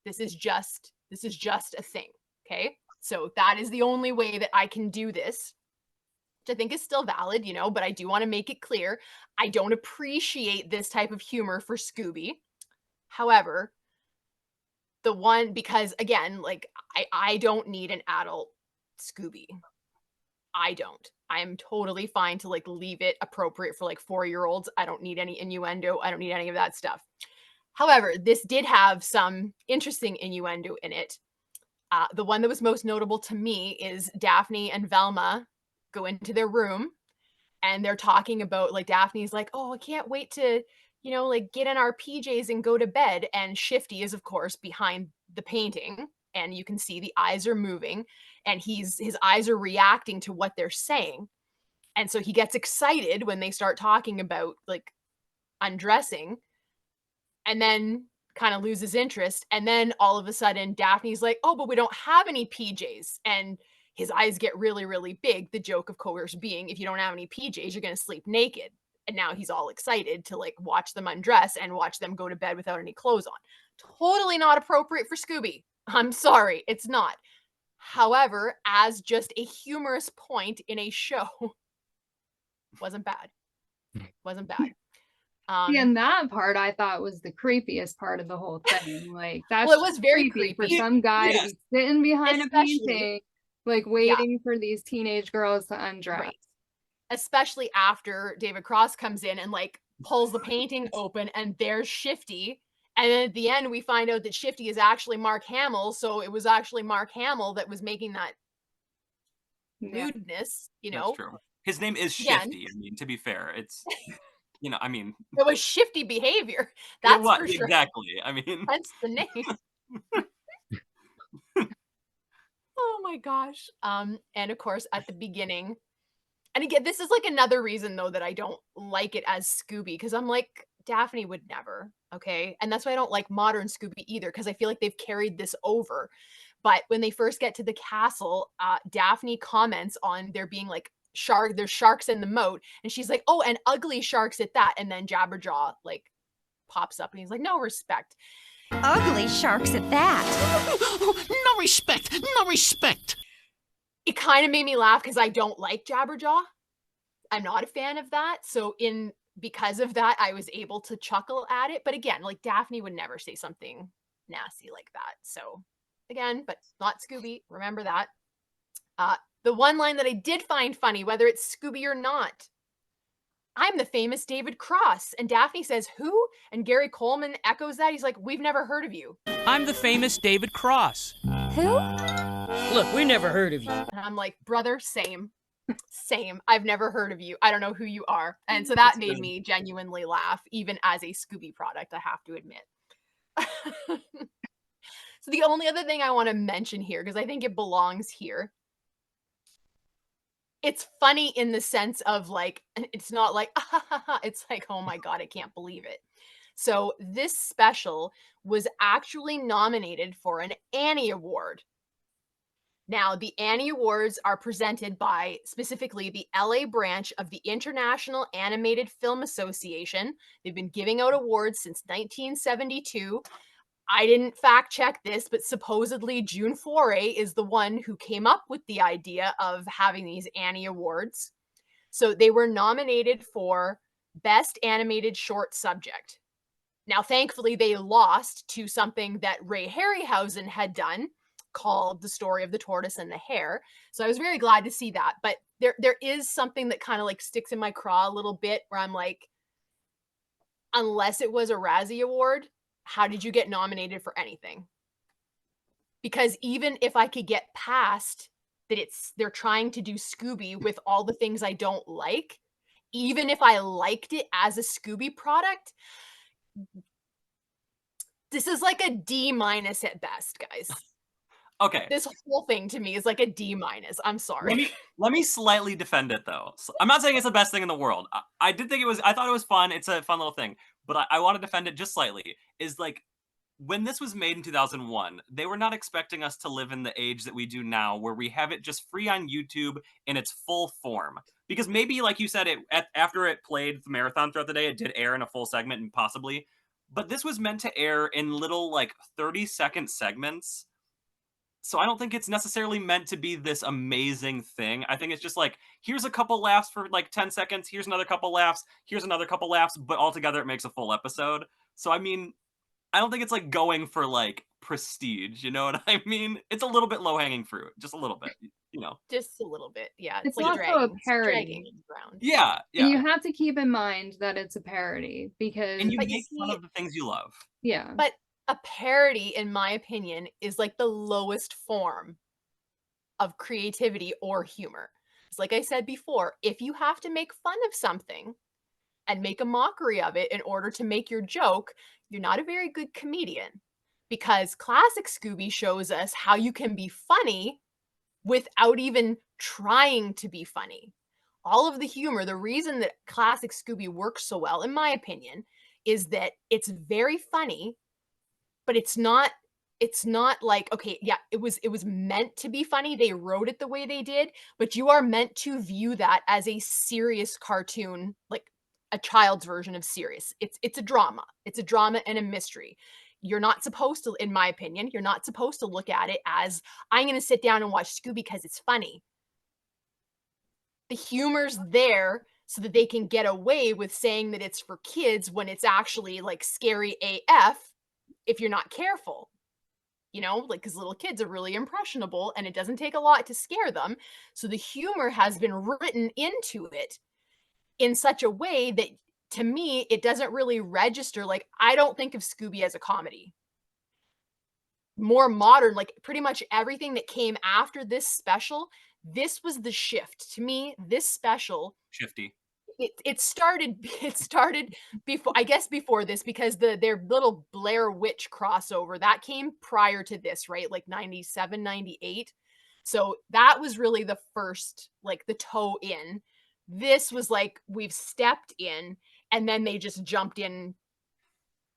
This is just a thing. Okay? So that is the only way that I can do this. Which I think is still valid, you know, but I do want to make it clear, I don't appreciate this type of humor for Scooby. However, because again, like, I don't need an adult Scooby. I don't. I am totally fine to like leave it appropriate for like 4-year-olds. I don't need any innuendo. I don't need any of that stuff. However, this did have some interesting innuendo in it. The one that was most notable to me is Daphne and Velma go into their room and they're talking about, like, Daphne's like, oh, I can't wait to, you know, like, get in our PJs and go to bed. And Shifty is, of course, behind the painting. And you can see the eyes are moving and his eyes are reacting to what they're saying. And so he gets excited when they start talking about, like, undressing, and then kind of loses interest. And then all of a sudden Daphne's like, oh, but we don't have any PJs. And his eyes get really, really big. The joke, of course, being, if you don't have any PJs, you're going to sleep naked. And now he's all excited to, like, watch them undress and watch them go to bed without any clothes on. Totally not appropriate for Scooby. I'm sorry, it's not. However, as just a humorous point in a show, wasn't bad. Wasn't bad. And that part I thought was the creepiest part of the whole thing. Like, that's well, it was very creepy creepy for some guy to be sitting behind Especially- a painting, like waiting for these teenage girls to undress. Right. Especially after David Cross comes in and, like, pulls the painting open and there's Shifty. And then at the end, we find out that Shifty is actually Mark Hamill. So it was actually Mark Hamill that was making that lewdness, you know? That's true. His name is Shifty. I mean, to be fair, it's, you know, I mean. It was shifty behavior. That's for sure. Exactly. I mean. Hence the name. Oh my gosh. And of course, at the beginning, and again, this is like another reason though that I don't like it as Scooby, because I'm like, Daphne would never, okay? And that's why I don't like modern Scooby either, because I feel like they've carried this over. But when they first get to the castle, Daphne comments on there being, like, there's sharks in the moat, and she's like, oh, and ugly sharks at that. And then Jabberjaw, like, pops up and he's like, no respect. Ugly sharks at that. No respect, no respect. It kind of made me laugh because I don't like Jabberjaw. I'm not a fan of that. So because of that, I was able to chuckle at it. But again, like, Daphne would never say something nasty like that. So again, but not Scooby. Remember that. The one line that I did find funny, whether it's Scooby or not, I'm the famous David Cross. And Daphne says, who? And Gary Coleman echoes that. He's like, we've never heard of you. I'm the famous David Cross. Who? Look, we never heard of you. And I'm like, brother, same. Same. I've never heard of you. I don't know who you are. And so that made me genuinely laugh, even as a Scooby product, I have to admit. So the only other thing I want to mention here, because I think it belongs here, it's funny in the sense of, like, it's not like, it's like, oh my God, I can't believe it. So this special was actually nominated for an Annie Award. Now, the Annie Awards are presented by specifically the LA branch of the International Animated Film Association. They've been giving out awards since 1972. I didn't fact check this, but supposedly June Foray is the one who came up with the idea of having these Annie Awards. So they were nominated for Best Animated Short Subject. Now, thankfully, they lost to something that Ray Harryhausen had done called The Story of the Tortoise and the Hare. So I was very glad to see that. But there is something that kind of, like, sticks in my craw a little bit where I'm like, unless it was a Razzie Award, how did you get nominated for anything? Because even if I could get past that they're trying to do Scooby with all the things I don't like, even if I liked it as a Scooby product, this is like a D- at best, guys. Okay. This whole thing to me is like a D-. I'm sorry. Let me slightly defend it though. So, I'm not saying it's the best thing in the world. I did think I thought it was fun. It's a fun little thing, but I want to defend it just slightly. Is like, when this was made in 2001, they were not expecting us to live in the age that we do now, where we have it just free on YouTube in its full form. Because maybe, like you said, after it played the marathon throughout the day, it did air in a full segment and possibly. But this was meant to air in little, like, 30-second segments. So I don't think it's necessarily meant to be this amazing thing. I think it's just like, here's a couple laughs for like 10 seconds. Here's another couple laughs. Here's another couple laughs. But altogether, it makes a full episode. So, I mean, I don't think it's like going for like prestige. You know what I mean? It's a little bit low hanging fruit. Just a little bit, you know. Just a little bit. Yeah. It's like also a parody. Yeah. And you have to keep in mind that it's a parody because. And you make fun of the things you love. Yeah. But a parody, in my opinion, is like the lowest form of creativity or humor. It's like I said before, if you have to make fun of something and make a mockery of it in order to make your joke, you're not a very good comedian. Because classic Scooby shows us how you can be funny without even trying to be funny. All of the humor, the reason that classic Scooby works so well, in my opinion, is that it's very funny, but it's not like, okay, yeah, it was meant to be funny. They wrote it the way they did, but you are meant to view that as a serious cartoon, like a child's version of serious. It's a drama. It's a drama and a mystery. You're not supposed to, in my opinion, you're not supposed to look at it as, I'm going to sit down and watch Scooby because it's funny. The humor's there so that they can get away with saying that it's for kids when it's actually like scary AF if you're not careful. You know, like, because little kids are really impressionable and it doesn't take a lot to scare them. So the humor has been written into it in such a way that, to me, it doesn't really register. Like, I don't think of Scooby as a comedy. More modern, like pretty much everything that came after this special, this was the shift. To me, this special, Shifty. it started before, I guess before this, because their little Blair Witch crossover that came prior to this, right? Like 97, 98. So that was really the first, like, the toe in. This was like, we've stepped in, and then they just jumped in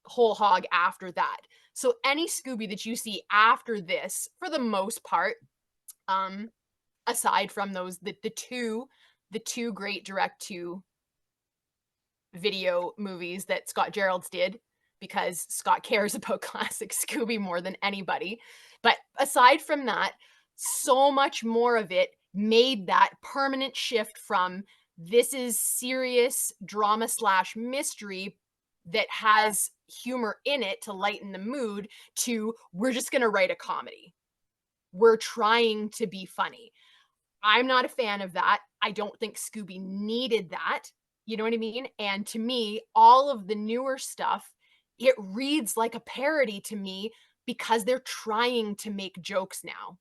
whole hog after that. So any Scooby that you see after this, for the most part, aside from those, the two great direct to video movies that Scott Gerald's did, because Scott cares about classic Scooby more than anybody. But aside from that, so much more of it made that permanent shift from, this is serious drama / mystery that has humor in it to lighten the mood, to, we're just going to write a comedy. We're trying to be funny. I'm not a fan of that. I don't think Scooby needed that. You know what I mean? And to me, all of the newer stuff, it reads like a parody to me because they're trying to make jokes now.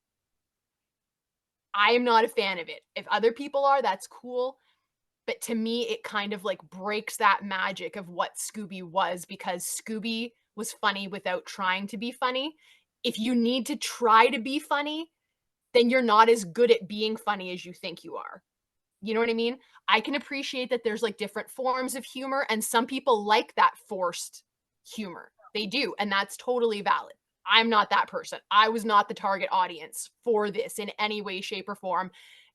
I am not a fan of it. If other people are, that's cool. But to me, it kind of like breaks that magic of what Scooby was, because Scooby was funny without trying to be funny. If you need to try to be funny, then you're not as good at being funny as you think you are. You know what I mean? I can appreciate that there's like different forms of humor, and some people like that forced humor. They do, and that's totally valid. I'm not that person. I was not the target audience for this in any way, shape, or form,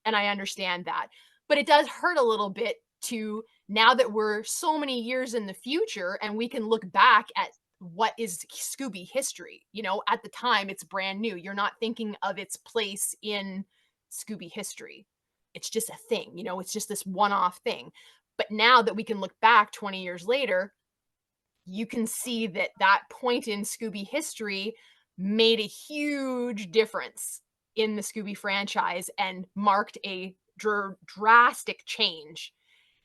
and I understand that. But it does hurt a little bit to, now that we're so many years in the future and we can look back at what is Scooby history. You know, at the time, it's brand new. You're not thinking of its place in Scooby history. It's just a thing, you know, it's just this one-off thing. But now that we can look back 20 years later, you can see that that point in Scooby history made a huge difference in the Scooby franchise and marked a drastic change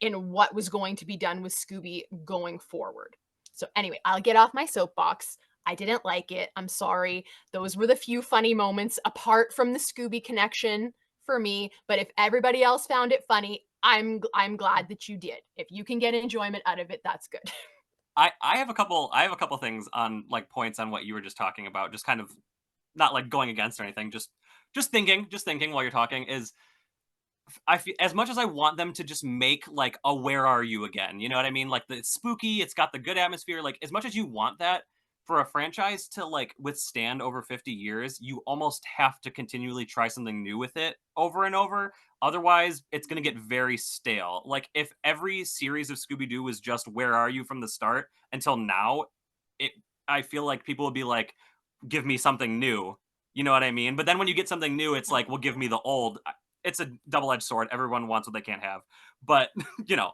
in what was going to be done with Scooby going forward. So anyway, I'll get off my soapbox. I didn't like it. I'm sorry. Those were the few funny moments apart from the Scooby connection for me. But if everybody else found it funny, I'm glad that you did. If you can get enjoyment out of it, that's good. I have a couple things on, like, points on what you were just talking about, just kind of not like going against or anything, just thinking while you're talking. Is I feel, as much as I want them to just make like a Where Are You again, you know what I mean? Like, it's spooky, it's got the good atmosphere. Like, as much as you want that for a franchise to like withstand over 50 years, you almost have to continually try something new with it over and over. Otherwise, it's going to get very stale. Like, if every series of Scooby-Doo was just Where Are You from the start until now, I feel like people would be like, give me something new. You know what I mean? But then when you get something new, it's like, well, give me the old. It's a double-edged sword. Everyone wants what they can't have. But, you know,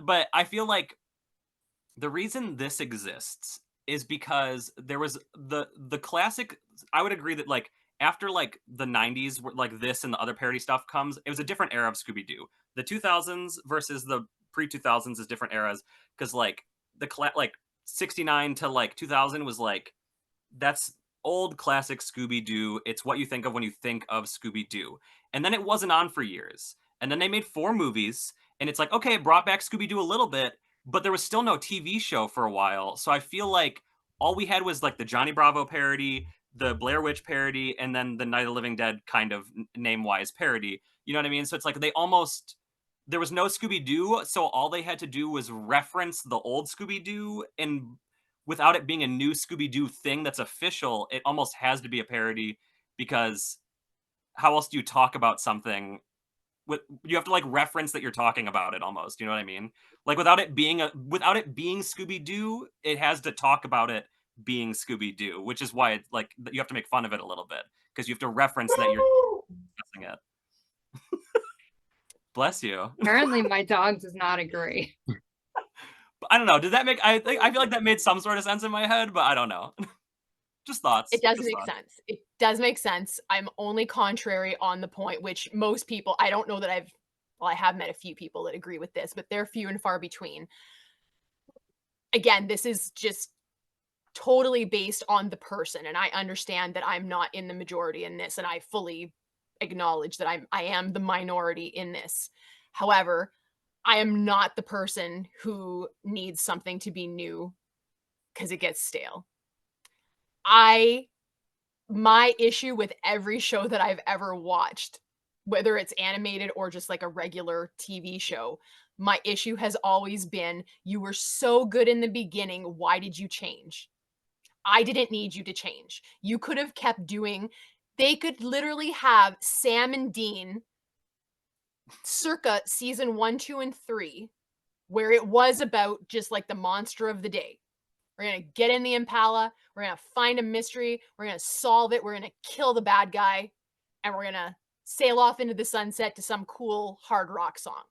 but I feel like the reason this exists is because there was the classic. I would agree that, like, after like the 90s, where like this and the other parody stuff comes, it was a different era of Scooby-Doo. The 2000s versus the pre-2000s is different eras, because like like 69 to like 2000 was like that's old classic Scooby-Doo. It's what you think of when you think of Scooby-Doo. And then it wasn't on for years. And then they made 4 movies, and it's like, okay, it brought back Scooby-Doo a little bit, but there was still no TV show for a while. So I feel like all we had was like the Johnny Bravo parody, the Blair Witch parody, and then the Night of the Living Dead kind of name-wise parody. You know what I mean? So it's like there was no Scooby-Doo, so all they had to do was reference the old Scooby-Doo, and without it being a new Scooby-Doo thing that's official, it almost has to be a parody, because how else do you talk about something? You have to like reference that you're talking about it almost. You know what I mean? Like without it being Scooby-Doo, it has to talk about it being Scooby-Doo, which is why it's like you have to make fun of it a little bit because you have to reference that you're discussing it. Bless you. Apparently, my dog does not agree. I don't know. Did that make? I feel like that made some sort of sense in my head, but I don't know. Just thoughts. It does Just make thoughts. sense. It does make sense. I'm only contrary on the point, which most people, I don't know that I have met a few people that agree with this, but they're few and far between. Again, this is just totally based on the person, and I understand that I'm not in the majority in this, and I fully acknowledge that I am the minority in this. However, I am not the person who needs something to be new because it gets stale. My issue with every show that I've ever watched, whether it's animated or just like a regular TV show, my issue has always been, you were so good in the beginning, why did you change? I didn't need you to change. You could have kept doing, they could literally have Sam and Dean circa season 1, 2, and 3, where it was about just like the monster of the day. We're going to get in the Impala. We're going to find a mystery. We're going to solve it. We're going to kill the bad guy. And we're going to sail off into the sunset to some cool hard rock song.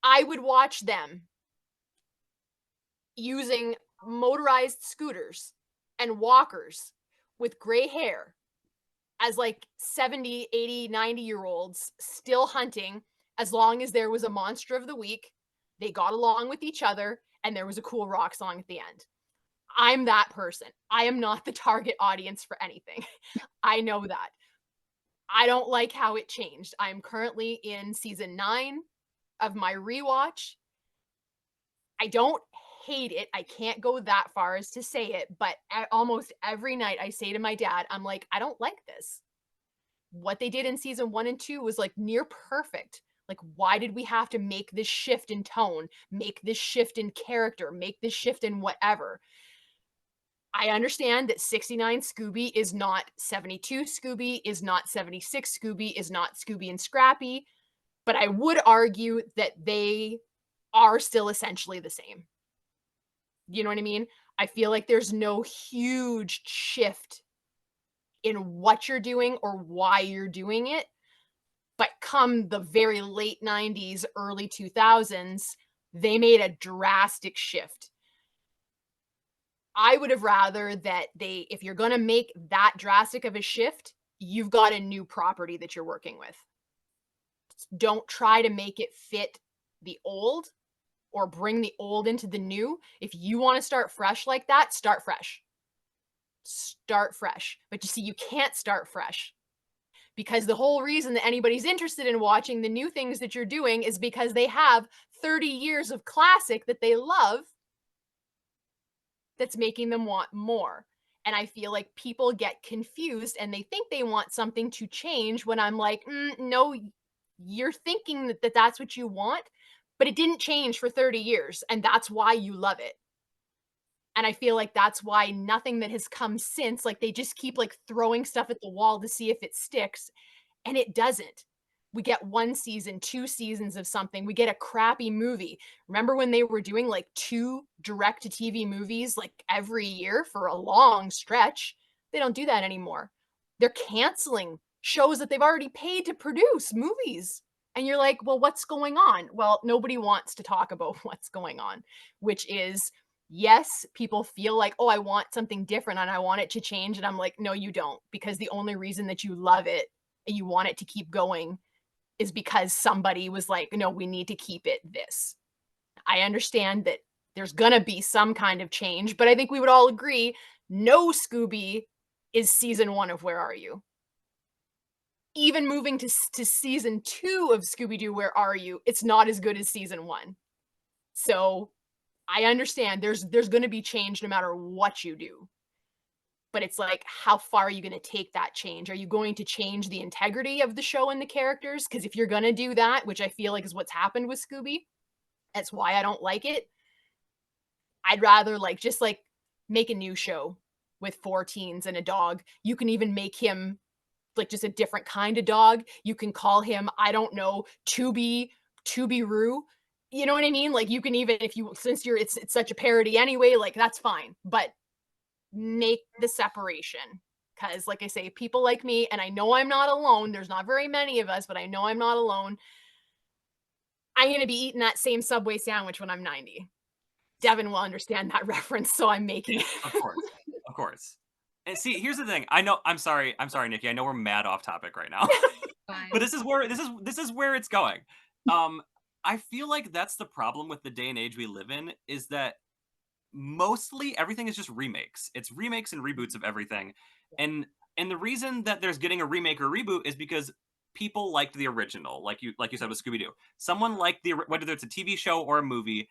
I would watch them using motorized scooters and walkers with gray hair as like 70, 80, 90-year-olds still hunting, as long as there was a monster of the week, they got along with each other, and there was a cool rock song at the end. I'm that person. I am not the target audience for anything. I know that. I don't like how it changed. I'm currently in season 9 of my rewatch. I don't hate it. I can't go that far as to say it, but almost every night I say to my dad, I'm like, I don't like this. What they did in season 1 and 2 was like near perfect. Like, why did we have to make this shift in tone, make this shift in character, make this shift in whatever? I understand that 69 Scooby is not 72 Scooby, is not 76 Scooby, is not Scooby and Scrappy, but I would argue that they are still essentially the same. You know what I mean? I feel like there's no huge shift in what you're doing or why you're doing it. But come the very late 90s, early 2000s, they made a drastic shift. I would have rather that if you're going to make that drastic of a shift, you've got a new property that you're working with. Don't try to make it fit the old or bring the old into the new. If you want to start fresh like that, start fresh. Start fresh. But you see, you can't start fresh. Because the whole reason that anybody's interested in watching the new things that you're doing is because they have 30 years of classic that they love that's making them want more. And I feel like people get confused and they think they want something to change when I'm like, no, you're thinking that that's what you want, but it didn't change for 30 years. And that's why you love it. And I feel like that's why nothing that has come since, like they just keep like throwing stuff at the wall to see if it sticks. And it doesn't. We get 1 season, 2 seasons of something. We get a crappy movie. Remember when they were doing like 2 direct-to-TV movies like every year for a long stretch? They don't do that anymore. They're canceling shows that they've already paid to produce, movies. And you're like, well, what's going on? Well, nobody wants to talk about what's going on, which is, yes, people feel like, oh, I want something different and I want it to change. And I'm like, no, you don't. Because the only reason that you love it and you want it to keep going is because somebody was like, no, we need to keep it this. I understand that there's going to be some kind of change, but I think we would all agree No Scooby is season 1 of Where Are You? Even moving to season 2 of Scooby-Doo, Where Are You? It's not as good as season 1. So I understand there's going to be change no matter what you do. But it's like, how far are you going to take that change? Are you going to change the integrity of the show and the characters? Because if you're going to do that, which I feel like is what's happened with Scooby, that's why I don't like it. I'd rather just make a new show with 4 teens and a dog. You can even make him just a different kind of dog. You can call him, I don't know, To-Be-Roo. You know what I mean? You can even, since it's such a parody anyway, that's fine. But make the separation, because like I say, people like me, and I know I'm not alone, there's not very many of us, but I know I'm not alone, I'm going to be eating that same Subway sandwich when I'm 90. Devin will understand that reference, so I'm making it. Of course. And see, here's the thing. I know, I'm sorry, Nikki. I know we're mad off topic right now. But this is where it's going. I feel like that's the problem with the day and age we live in, is that mostly everything is just remakes. It's remakes and reboots of everything. And the reason that there's getting a remake or reboot is because people liked the original, like you said with Scooby-Doo. Someone liked whether it's a TV show or a movie,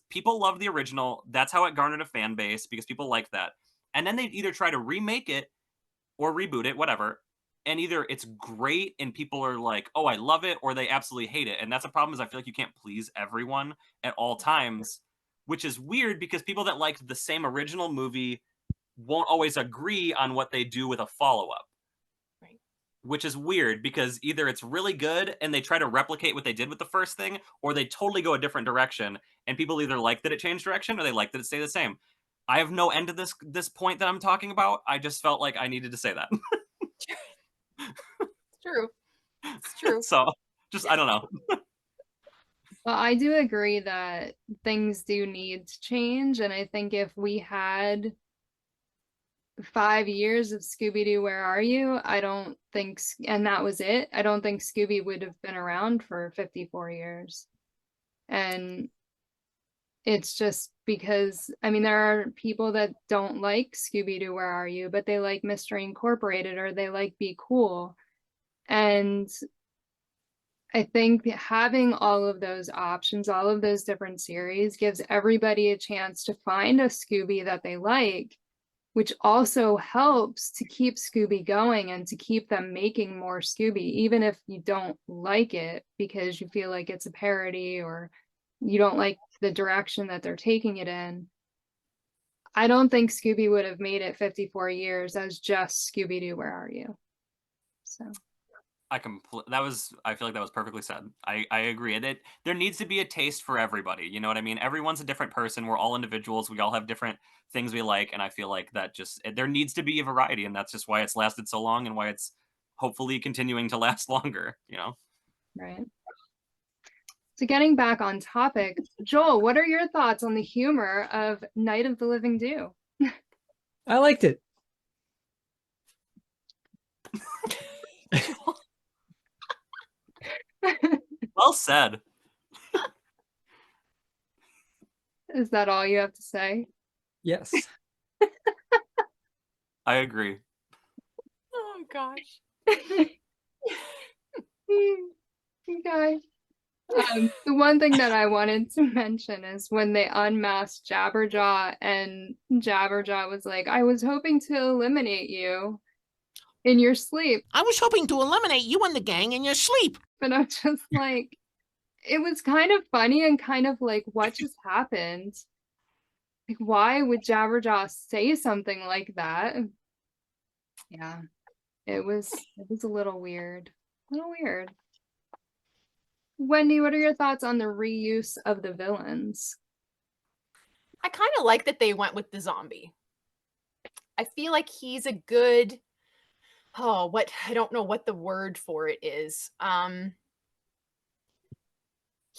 people love the original. That's how it garnered a fan base, because people like that. And then they either try to remake it or reboot it, whatever. And either it's great and people are like, oh, I love it, or they absolutely hate it. And that's a problem, is I feel like you can't please everyone at all times, which is weird because people that liked the same original movie won't always agree on what they do with a follow-up. Right. Which is weird, because either it's really good and they try to replicate what they did with the first thing, or they totally go a different direction, and people either like that it changed direction or they like that it stayed the same. I have no end to this point that I'm talking about. I just felt like I needed to say that. It's true. It's true. So, I don't know. Well, I do agree that things do need to change, and I think if we had 5 years of Scooby-Doo, Where Are You? I don't think, and that was it, I don't think Scooby would have been around for 54 years. And it's just because, I mean, there are people that don't like Scooby-Doo, Where Are You? But they like Mystery Incorporated, or they like Be Cool. And I think having all of those options, all of those different series, gives everybody a chance to find a Scooby that they like, which also helps to keep Scooby going and to keep them making more Scooby, even if you don't like it because you feel like it's a parody or you don't like the direction that they're taking it in. I don't think Scooby would have made it 54 years as just Scooby-Doo, Where Are You? So I feel like that was perfectly said. I agree. There needs to be a taste for everybody. You know what I mean? Everyone's a different person. We're all individuals. We all have different things we like. And I feel like that there needs to be a variety. And that's just why it's lasted so long and why it's hopefully continuing to last longer, you know? Right. So getting back on topic, Joel, what are your thoughts on the humor of Night of the Living Do? I liked it. Well said. Is that all you have to say? Yes. I agree. Oh gosh. Okay. The one thing that I wanted to mention is when they unmasked Jabberjaw, and Jabberjaw was like, I was hoping to eliminate you in your sleep. I was hoping to eliminate you and the gang in your sleep. But I'm just like, it was kind of funny and kind of like, what just happened? Like, why would Jabberjaw say something like that? Yeah, it was a little weird. Wendy, what are your thoughts on the reuse of the villains? I kind of like that they went with the zombie. I feel like he's a good, I don't know what the word for it is.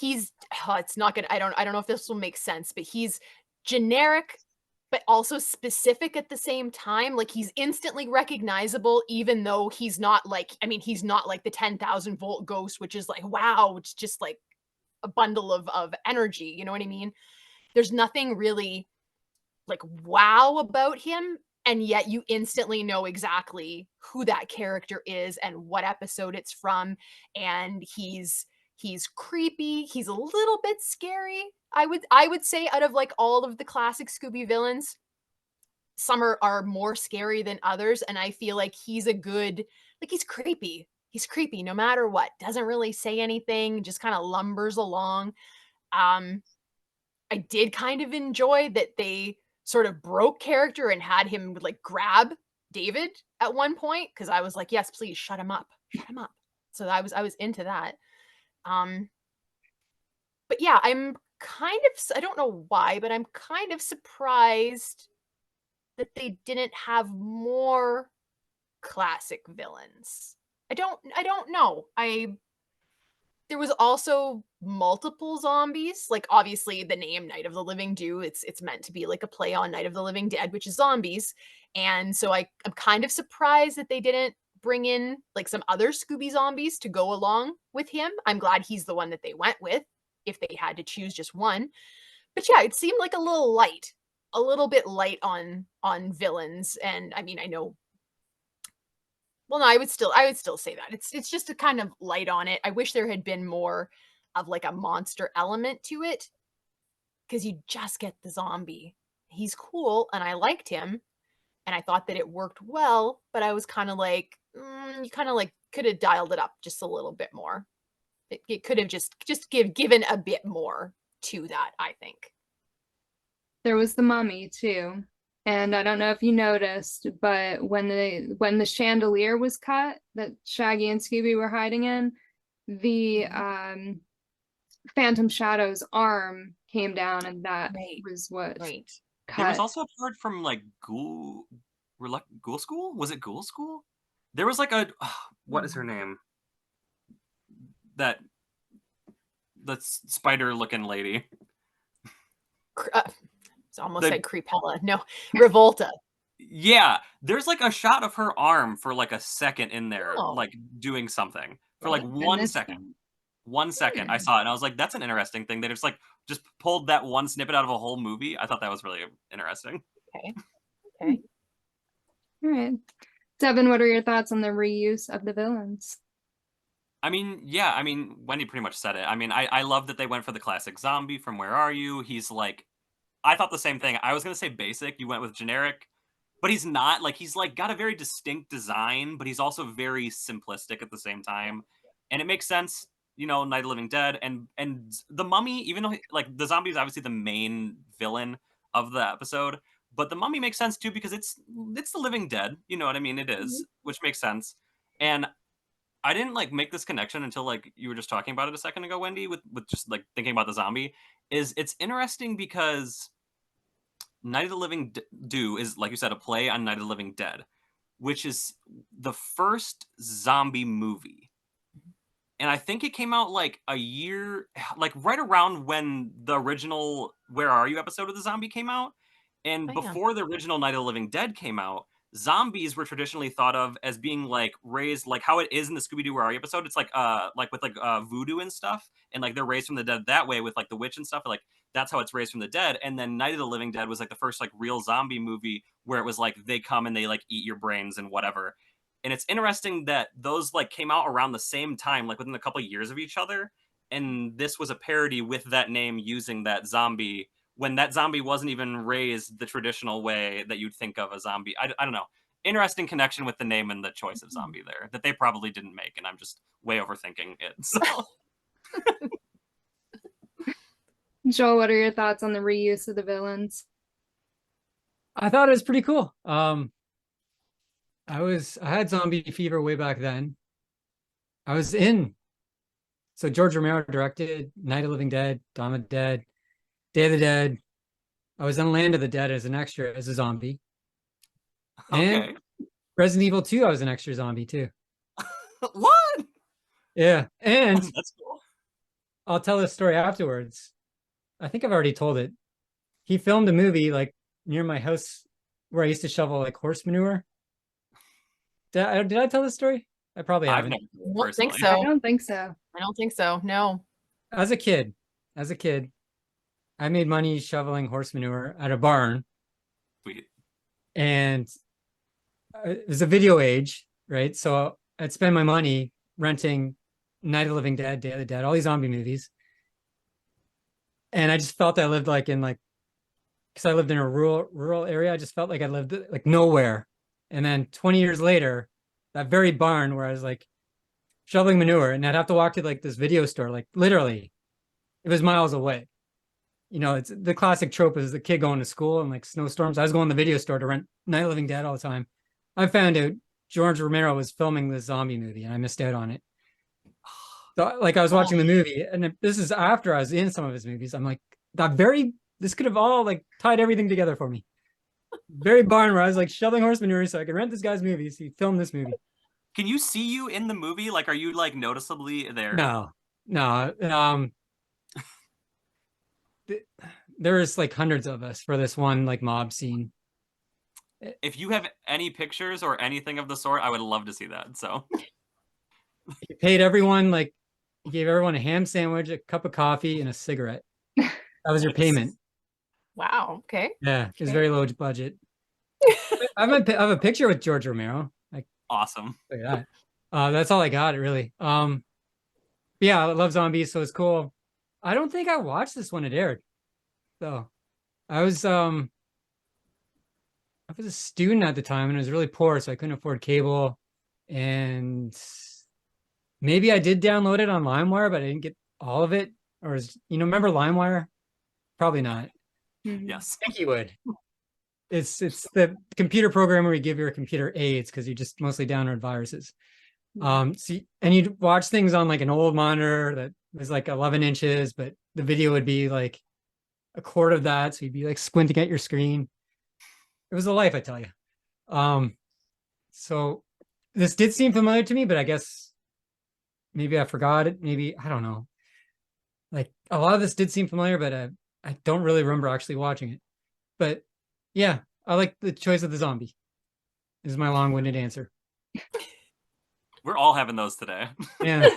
It's not good. I don't know if this will make sense, but he's generic, but also specific at the same time. Like, he's instantly recognizable, even though he's not like the 10,000 volt ghost, which is like, wow, it's just like a bundle of energy. You know what I mean? There's nothing really like wow about him. and yet you instantly know exactly who that character is and what episode it's from. And he's creepy. He's a little bit scary. I would say out of like all of the classic Scooby villains, some are more scary than others. And I feel like he's he's creepy. He's creepy no matter what. Doesn't really say anything, just kind of lumbers along. I did kind of enjoy that they sort of broke character and had him like grab David at one point, because I was like, yes, please shut him up. Shut him up. So I was into that. But yeah, I'm kind of, I don't know why, but I'm kind of surprised that they didn't have more classic villains. I don't know. There was also multiple zombies. Like obviously the name Night of the Living Do, it's meant to be like a play on Night of the Living Dead, which is zombies. And so I'm kind of surprised that they didn't bring in like some other Scooby zombies to go along with him. I'm glad he's the one that they went with if they had to choose just one. But yeah, it seemed like a little bit light on villains. And I mean, I know, well, no, I would still say that it's just a kind of light on it. I wish there had been more of like a monster element to it, because you just get the zombie. He's cool and I liked him and I thought that it worked well, but I was kind of like, you kind of like could have dialed it up just a little bit more. It could have just given a bit more to that, I think. There was the mummy too. And I don't know if you noticed, but when the chandelier was cut that Shaggy and Scooby were hiding in, the Phantom Shadow's arm came down, and that was what cut. There was also a part from like Ghoul School? Was it Ghoul School? There was like a what is her name? The spider-looking lady. Almost said Creepella. No, Revolta. Yeah, there's like a shot of her arm for like a second in there, like doing something for like 1 second. 1 second, I saw it and I was like, that's an interesting thing. They just pulled that one snippet out of a whole movie. I thought that was really interesting. Okay. All right. Devin, what are your thoughts on the reuse of the villains? I mean, yeah, Wendy pretty much said it. I mean, I love that they went for the classic zombie from Where Are You? He's like, I thought the same thing. I was going to say basic. You went with generic, but he's not. Like, he's like got a very distinct design, but he's also very simplistic at the same time. And it makes sense, you know, Night of the Living Dead and the Mummy, even though like the zombie is obviously the main villain of the episode, but the Mummy makes sense too because it's the Living Dead. You know what I mean? It is, which makes sense. And I didn't like make this connection until like you were just talking about it a second ago, Wendy, with just like thinking about the zombie. It's interesting because Night of the Living Do is, like you said, a play on Night of the Living Dead, which is the first zombie movie. And I think it came out like a year, like right around when the original Where Are You episode of the zombie came out. And before the original Night of the Living Dead came out, zombies were traditionally thought of as being like raised like how it is in the Scooby-Doo Where Are You episode. It's like with voodoo and stuff, and like they're raised from the dead that way with like the witch and stuff. Like that's how it's raised from the dead. And then Night of the Living Dead was like the first like real zombie movie where it was like they come and they like eat your brains and whatever. And it's interesting that those like came out around the same time, like within a couple of years of each other. And this was a parody with that name using that zombie when that zombie wasn't even raised the traditional way that you'd think of a zombie. I don't know. Interesting connection with the name and the choice of zombie there that they probably didn't make. And I'm just way overthinking it. So. Joel, what are your thoughts on the reuse of the villains? I thought it was pretty cool. I had zombie fever way back then. So George Romero directed Night of the Living Dead, Dawn of the Dead, Day of the Dead. I was on Land of the Dead as an extra as a zombie. Okay. And Resident Evil 2, I was an extra zombie too. What? Yeah. And that's cool. I'll tell this story afterwards. I think I've already told it. He filmed a movie like near my house where I used to shovel like horse manure. Did I tell this story? I probably haven't. I don't think so. I don't think so. I don't think so. No. As a kid, I made money shoveling horse manure at a barn. Sweet. And it was a video age, right? So I'd spend my money renting Night of the Living Dead, Day of the Dead, all these zombie movies. And I just felt I lived like in like, because I lived in a rural area, I just felt like I lived like nowhere. And then 20 years later, that very barn where I was like shoveling manure, and I'd have to walk to like this video store, like literally, it was miles away. You know, it's the classic trope is the kid going to school and like snowstorms. I was going to the video store to rent Night of the Living Dead all the time. I found out George Romero was filming this zombie movie, and I missed out on it. So like I was watching the movie, and this is after I was in some of his movies. I'm like, this could have all like tied everything together for me. Very barn where I was like shoveling horse manure so I could rent this guy's movies. He filmed this movie. Can you see you in the movie? Like, are you like noticeably there? No. There's like hundreds of us for this one like mob scene. If you have any pictures or anything of the sort, I would love to see that. So he paid everyone like, he gave everyone a ham sandwich, a cup of coffee, and a cigarette. That was your payment. Wow. Okay. Yeah, it was very low budget. I have a picture with George Romero. Like, awesome. Look at that. That's all I got, really. Yeah, I love zombies, so it's cool. I don't think I watched this when it aired. So I was a student at the time, and I was really poor, so I couldn't afford cable. And maybe I did download it on LimeWire, but I didn't get all of it. Or remember LimeWire? Probably not. Yes. I think you would. It's the computer program where you give your computer AIDS because you just mostly download viruses. And you'd watch things on like an old monitor that was like 11 inches, but the video would be like a quarter of that. So you'd be like squinting at your screen. It was a life, I tell you. So this did seem familiar to me, but I guess maybe I forgot it. Maybe, I don't know. Like a lot of this did seem familiar, but I don't really remember actually watching it. But yeah, I like the choice of the zombie. Is my long-winded answer. We're all having those today. Yeah.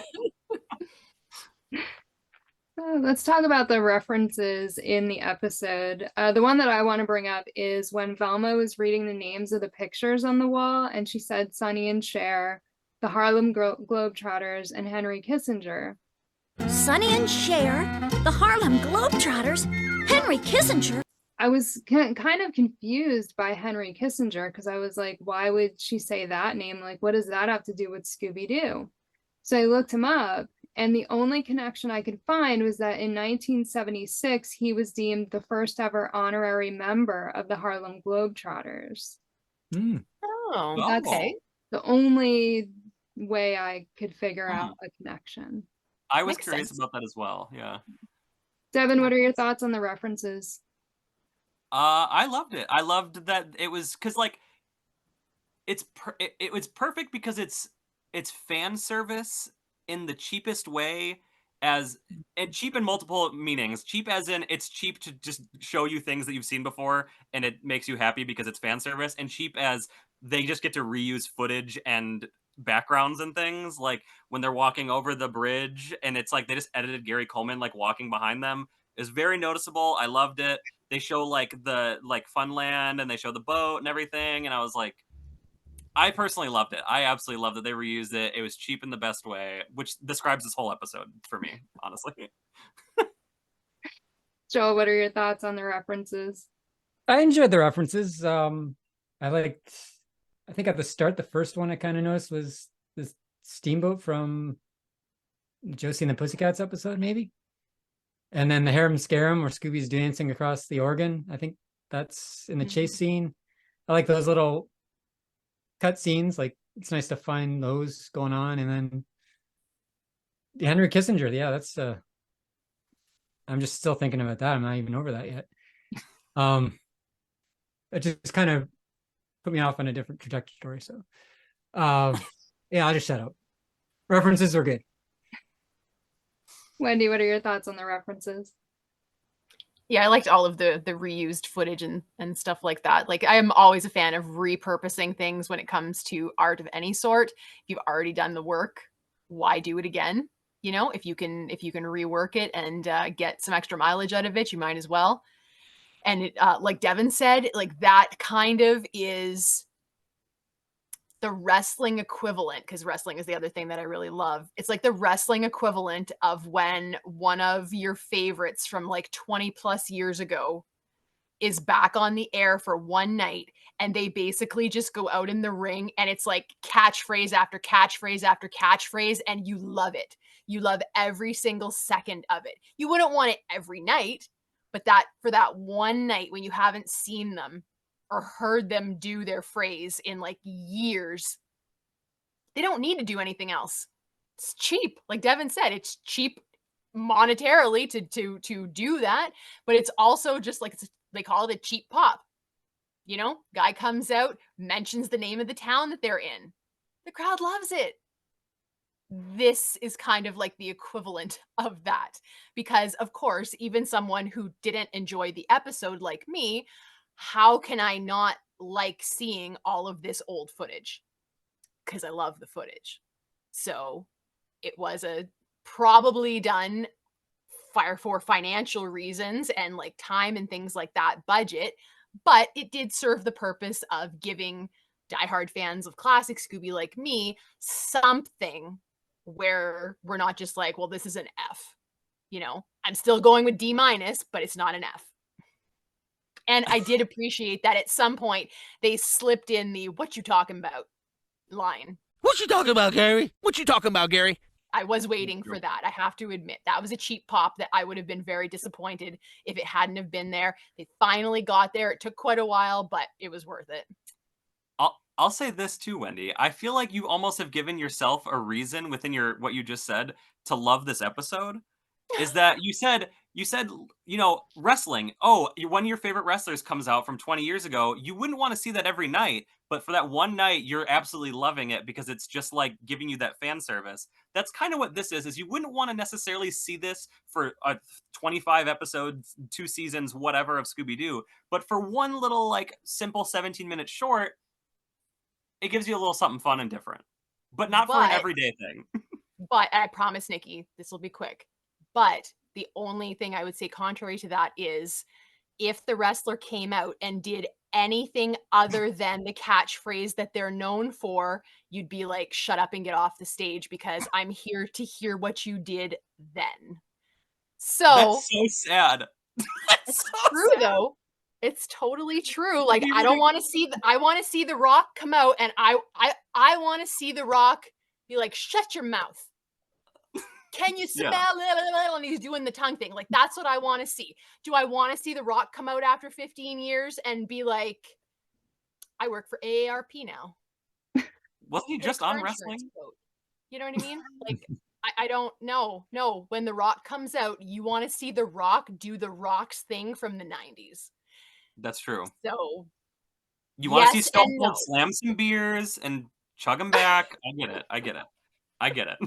Let's talk about the references in the episode. The one that I want to bring up is when Velma was reading the names of the pictures on the wall, and she said Sonny and Cher, the Harlem Globetrotters, and Henry Kissinger. Sonny and Cher, the Harlem Globetrotters, Henry Kissinger. I was kind of confused by Henry Kissinger because I was like, why would she say that name? Like, what does that have to do with Scooby-Doo? So I looked him up, and the only connection I could find was that in 1976, he was deemed the first ever honorary member of the Harlem Globetrotters. Oh, That's okay. the only way I could figure out a connection. I was Makes curious sense. about that as well. Yeah. Devin, what are your thoughts on the references? I loved it. I loved that it was because like it was perfect because it's fan service in the cheapest way, and cheap in multiple meanings. Cheap as in it's cheap to just show you things that you've seen before and it makes you happy because it's fan service, and cheap as they just get to reuse footage and backgrounds and things, like when they're walking over the bridge and it's like they just edited Gary Coleman like walking behind them. It's very noticeable. I loved it. They show like the Funland and they show the boat and everything, and I was like, I personally loved it. I absolutely loved that they reused it. It was cheap in the best way, which describes this whole episode for me, honestly. Joel, what are your thoughts on the references? I enjoyed the references. I think at the start, the first one I kind of noticed was this steamboat from Josie and the Pussycats episode, maybe. And then the Harem Scarum where Scooby's dancing across the organ. I think that's in the chase scene. I like those little cut scenes. Like, it's nice to find those going on. And then the Henry Kissinger. Yeah, that's I'm just still thinking about that. I'm not even over that yet. It just kind of put me off on a different trajectory. So yeah, I'll just shut up. References are good. Wendy, what are your thoughts on the references? Yeah, I liked all of the reused footage and stuff like that. Like, I am always a fan of repurposing things when it comes to art of any sort. If you've already done the work, why do it again? You know, if you can rework it and get some extra mileage out of it, you might as well. And it, like Devin said, like that kind of is the wrestling equivalent, because wrestling is the other thing that I really love. It's like the wrestling equivalent of when one of your favorites from like 20 plus years ago is back on the air for one night, and they basically just go out in the ring, and it's like catchphrase after catchphrase after catchphrase, and you love it. You love every single second of it. You wouldn't want it every night, but that for that one night when you haven't seen them or heard them do their phrase in like years, they don't need to do anything else. It's cheap. Like Devin said, it's cheap monetarily to do that, but it's also just like, they call it a cheap pop. You know, guy comes out, mentions the name of the town that they're in. The crowd loves it. This is kind of like the equivalent of that, because of course, even someone who didn't enjoy the episode like me, how can I not like seeing all of this old footage? Because I love the footage. So it was a probably done for financial reasons and like time and things like that, budget, but it did serve the purpose of giving diehard fans of classic Scooby like me something where we're not just like, well, this is an F. You know, I'm still going with D-, but it's not an F. And I did appreciate that at some point they slipped in the "what you talking about" line. What you talking about, Gary? What you talking about, Gary? I was waiting for that. I have to admit, that was a cheap pop that I would have been very disappointed if it hadn't have been there. They finally got there. It took quite a while, but it was worth it. I'll say this too, Wendy. I feel like you almost have given yourself a reason within what you just said to love this episode. Is that you said, you know, wrestling. Oh, one of your favorite wrestlers comes out from 20 years ago. You wouldn't want to see that every night, but for that one night, you're absolutely loving it because it's just like giving you that fan service. That's kind of what this is you wouldn't want to necessarily see this for 25 episodes, 2 seasons, whatever of Scooby-Doo. But for one little like simple 17-minute short, it gives you a little something fun and different, but not for an everyday thing. But I promise, Nikki, this will be quick. But the only thing I would say contrary to that is if the wrestler came out and did anything other than the catchphrase that they're known for, you'd be like, shut up and get off the stage because I'm here to hear what you did then. So that's so sad. It's true though. It's totally true. Like I don't want to see I want to see The Rock come out and I want to see The Rock be like, shut your mouth. Can you smell it? And he's doing the tongue thing. Like, that's what I want to see. Do I want to see The Rock come out after 15 years and be like, I work for AARP now? Wasn't he just on wrestling? You know what I mean? Like, I don't know. No, when The Rock comes out, you want to see The Rock do The Rock's thing from the 90s. That's true. So, you want to see Stone Cold slam some beers and chug them back? I get it.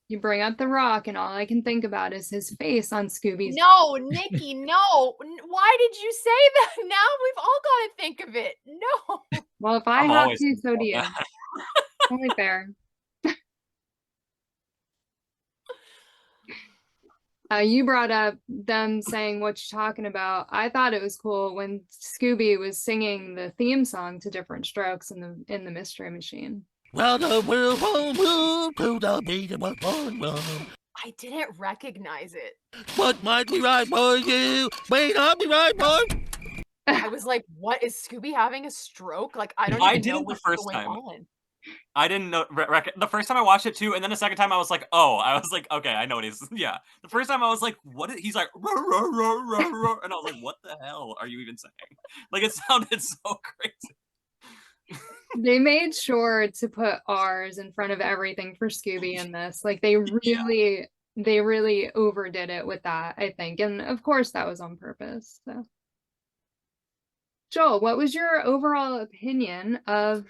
You bring up The Rock, and all I can think about is his face on Scooby's. No, Nikki, no. Why did you say that? Now we've all got to think of it. No. Well, if I have to, so do you. Only fair. You brought up them saying what you're talking about. I thought it was cool when Scooby was singing the theme song to Different Strokes in the Mystery Machine. Well, the world won't move to the beat of one. I didn't recognize it. What might be right for you may not be right for. I was like, "What is Scooby having a stroke?" Like I don't even know what's going on. I didn't know the first time I watched it too, and then the second time I was like, "Oh," I was like, "Okay, I know what he's." Yeah, the first time I was like, "What?" He's like, "Ruh, ruh, ruh, ruh, ruh," and I was like, "What the hell are you even saying?" Like it sounded so crazy. They made sure to put R's in front of everything for Scooby in this. Like they really overdid it with that, I think. And of course that was on purpose. So Joel, what was your overall opinion of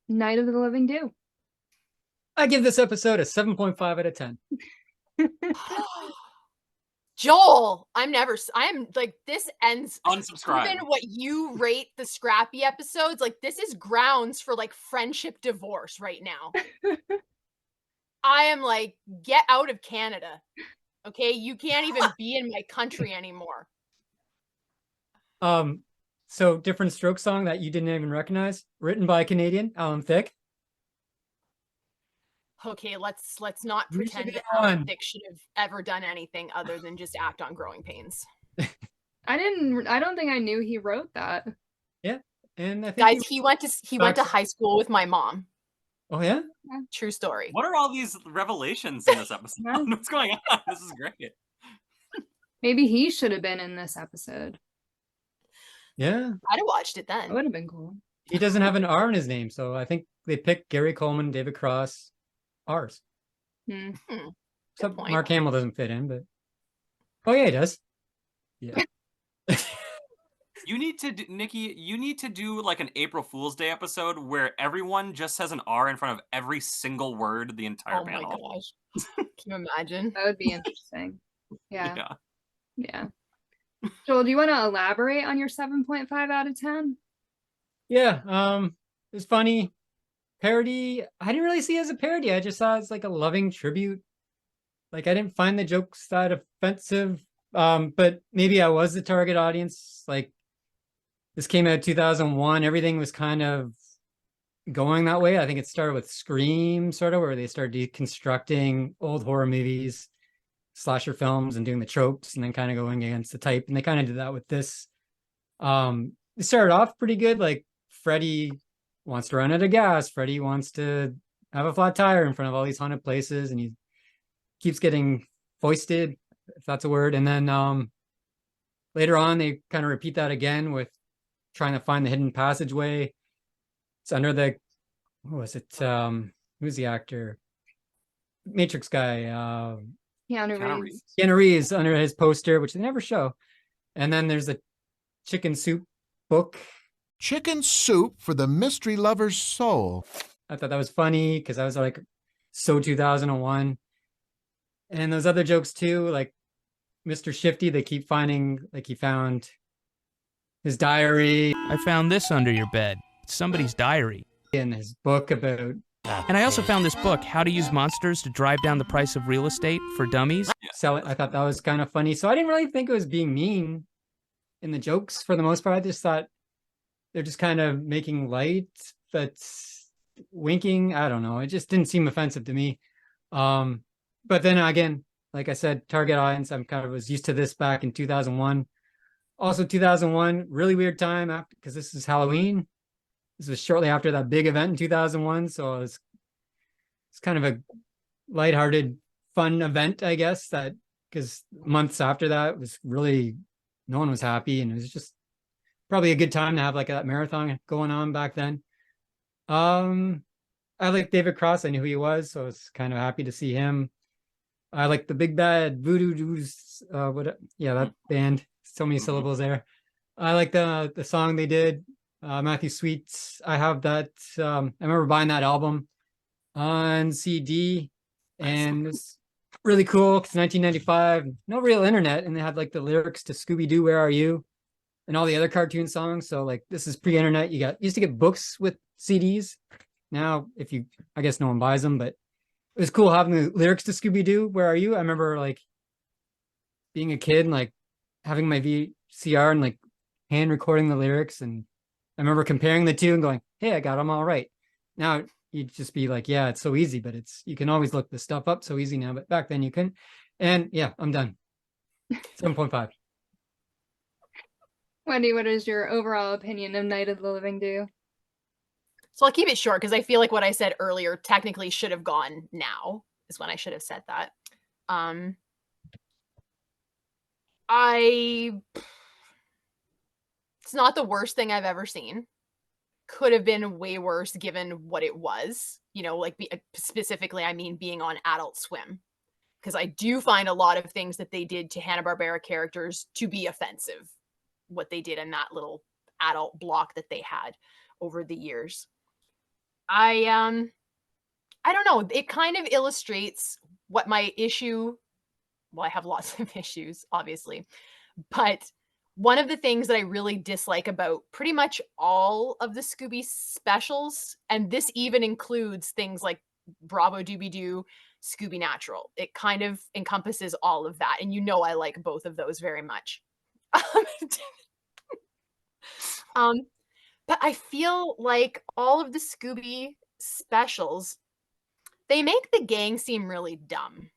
Night of the Living Do? I give this episode a 7.5 out of 10. Joel, I am like, this ends. Unsubscribe. Even what you rate the scrappy episodes, like this is grounds for like friendship divorce right now. I am like, get out of Canada. Okay, you can't even be in my country anymore. So Different Stroke song that you didn't even recognize, written by Canadian Alan Thicke. Okay, let's not You should pretend be that the Alan one. Thicke should have ever done anything other than just act on Growing Pains. I don't think I knew he wrote that. Yeah, and I think Guys, he went to high school with my mom. Oh yeah? True story. What are all these revelations in this episode? Yeah. What's going on? This is great. Maybe he should have been in this episode. Yeah. I'd have watched it That then. would have been cool. He doesn't have an R in his name, so I think they picked Gary Coleman, David Cross, R's. Hmm. Except point. Mark Hamill doesn't fit in, but oh yeah, he does. Yeah. You need to, Nikki, you need to do like an April Fool's Day episode where everyone just says an R in front of every single word the entire Oh panel. my gosh. Can you imagine? That would be interesting. Yeah. Yeah. Yeah. Joel, do you want to elaborate on your 7.5 out of 10? Yeah, it was funny. Parody, I didn't really see it as a parody. I just saw it as like a loving tribute. Like I didn't find the jokes that offensive. But maybe I was the target audience. Like this came out 2001. Everything was kind of going that way. I think it started with Scream, sort of, where they started deconstructing old horror movies, slasher films, and doing the tropes, and then kind of going against the type. And they kind of did that with this. It started off pretty good. Like Freddy wants to run out of gas. Freddy wants to have a flat tire in front of all these haunted places, and he keeps getting foisted, if that's a word. And then later on, they kind of repeat that again with trying to find the hidden passageway. It's under the, what was it? Who's the actor? Matrix guy. Keanu Reeves. Keanu Reeves under his poster, which they never show. And then there's the chicken soup book. Chicken soup for the mystery lover's soul. I thought that was funny because I was like so 2001. And those other jokes too, like Mr. Shifty, they keep finding, like he found his diary. I found this under your bed. It's somebody's diary. And his book about... And I also found this book, How to Use Monsters to Drive Down the Price of Real Estate for Dummies. Sell it. I thought that was kind of funny. So I didn't really think it was being mean in the jokes for the most part. I just thought they're just kind of making light, but winking. I don't know. It just didn't seem offensive to me. But then again, like I said, target audience, I'm kind of was used to this back in 2001. Also 2001, really weird time after, because this is Halloween. This was shortly after that big event in 2001. So it's kind of a lighthearted, fun event, I guess, that because months after that was really, no one was happy. And it was just probably a good time to have like that marathon going on back then. I like David Cross. I knew who he was, so I was kind of happy to see him. I like the Big Bad Voodoo's, that band. So many syllables there. I like the song they did. Matthew Sweet's, I have that. I remember buying that album on CD, and it's really cool because 1995, no real internet, and they had like the lyrics to Scooby-Doo, Where Are You? And all the other cartoon songs. So like this is pre-internet. Used to get books with CDs. Now, I guess no one buys them, but it was cool having the lyrics to Scooby-Doo, Where Are You? I remember like being a kid and like having my VCR and like hand recording the lyrics, and I remember comparing the two and going, hey, I got them all right. Now you'd just be like, yeah, it's so easy, but you can always look the stuff up so easy now, but back then you couldn't. And yeah, I'm done. 7.5. Wendy, what is your overall opinion of Night of the Living Do? So I'll keep it short because I feel like what I said earlier technically should have gone now, is when I should have said that. It's not the worst thing I've ever seen. Could have been way worse given what it was, like specifically, I mean, being on Adult Swim, because I do find a lot of things that they did to Hanna-Barbera characters to be offensive, what they did in that little adult block that they had over the years. I don't know. It kind of illustrates what my issue, well, I have lots of issues, obviously, but one of the things that I really dislike about pretty much all of the Scooby specials, and this even includes things like Bravo Doobie-Doo, Scooby Natural. It kind of encompasses all of that. And I like both of those very much. But I feel like all of the Scooby specials, they make the gang seem really dumb.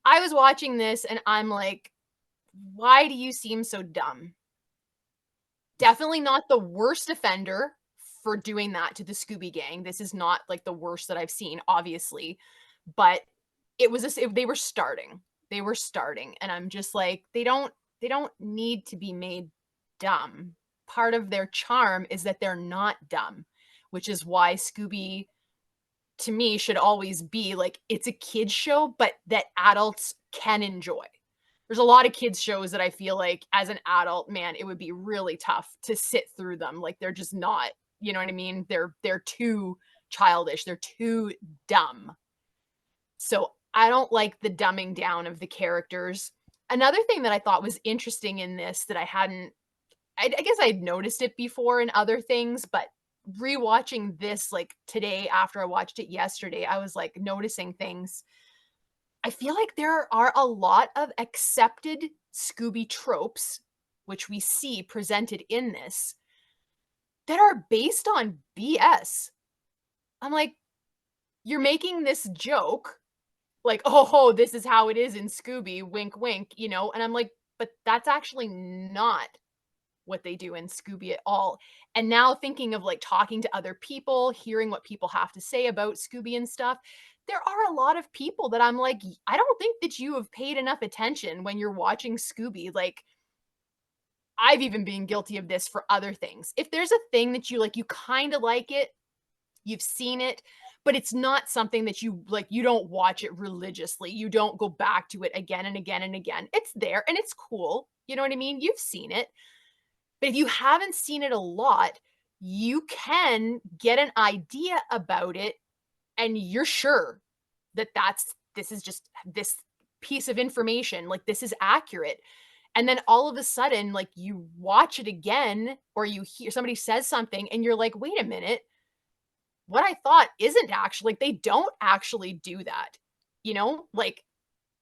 I was watching this and I'm like, why do you seem so dumb? Definitely not the worst offender for doing that to the Scooby Gang. This is not like the worst that I've seen, obviously, but it was they were starting. They were starting, and I'm just like, they don't need to be made dumb. Part of their charm is that they're not dumb, which is why Scooby, to me, should always be like, it's a kids show, but that adults can enjoy. There's a lot of kids shows that I feel like as an adult, man, it would be really tough to sit through them. Like they're just not, you know what I mean? They're too childish. They're too dumb. So I don't like the dumbing down of the characters. Another thing that I thought was interesting in this that I guess I'd noticed it before in other things, but rewatching this like today after I watched it yesterday, I was like noticing things. I feel like there are a lot of accepted Scooby tropes, which we see presented in this, that are based on BS. I'm like, you're making this joke, like, oh, this is how it is in Scooby, wink, wink, you know? And I'm like, but that's actually not what they do in Scooby at all. And now thinking of like talking to other people, hearing what people have to say about Scooby and stuff, there are a lot of people that I'm like, I don't think that you have paid enough attention when you're watching Scooby. Like, I've even been guilty of this for other things. If there's a thing that you like, you kind of like it, you've seen it, but it's not something that you like, you don't watch it religiously. You don't go back to it again and again and again. It's there and it's cool. You know what I mean? You've seen it. But if you haven't seen it a lot, you can get an idea about it and you're sure that this is just this piece of information, like this is accurate. And then all of a sudden, like you watch it again or you hear somebody says something and you're like, wait a minute, what I thought isn't actually, like they don't actually do that. You know, like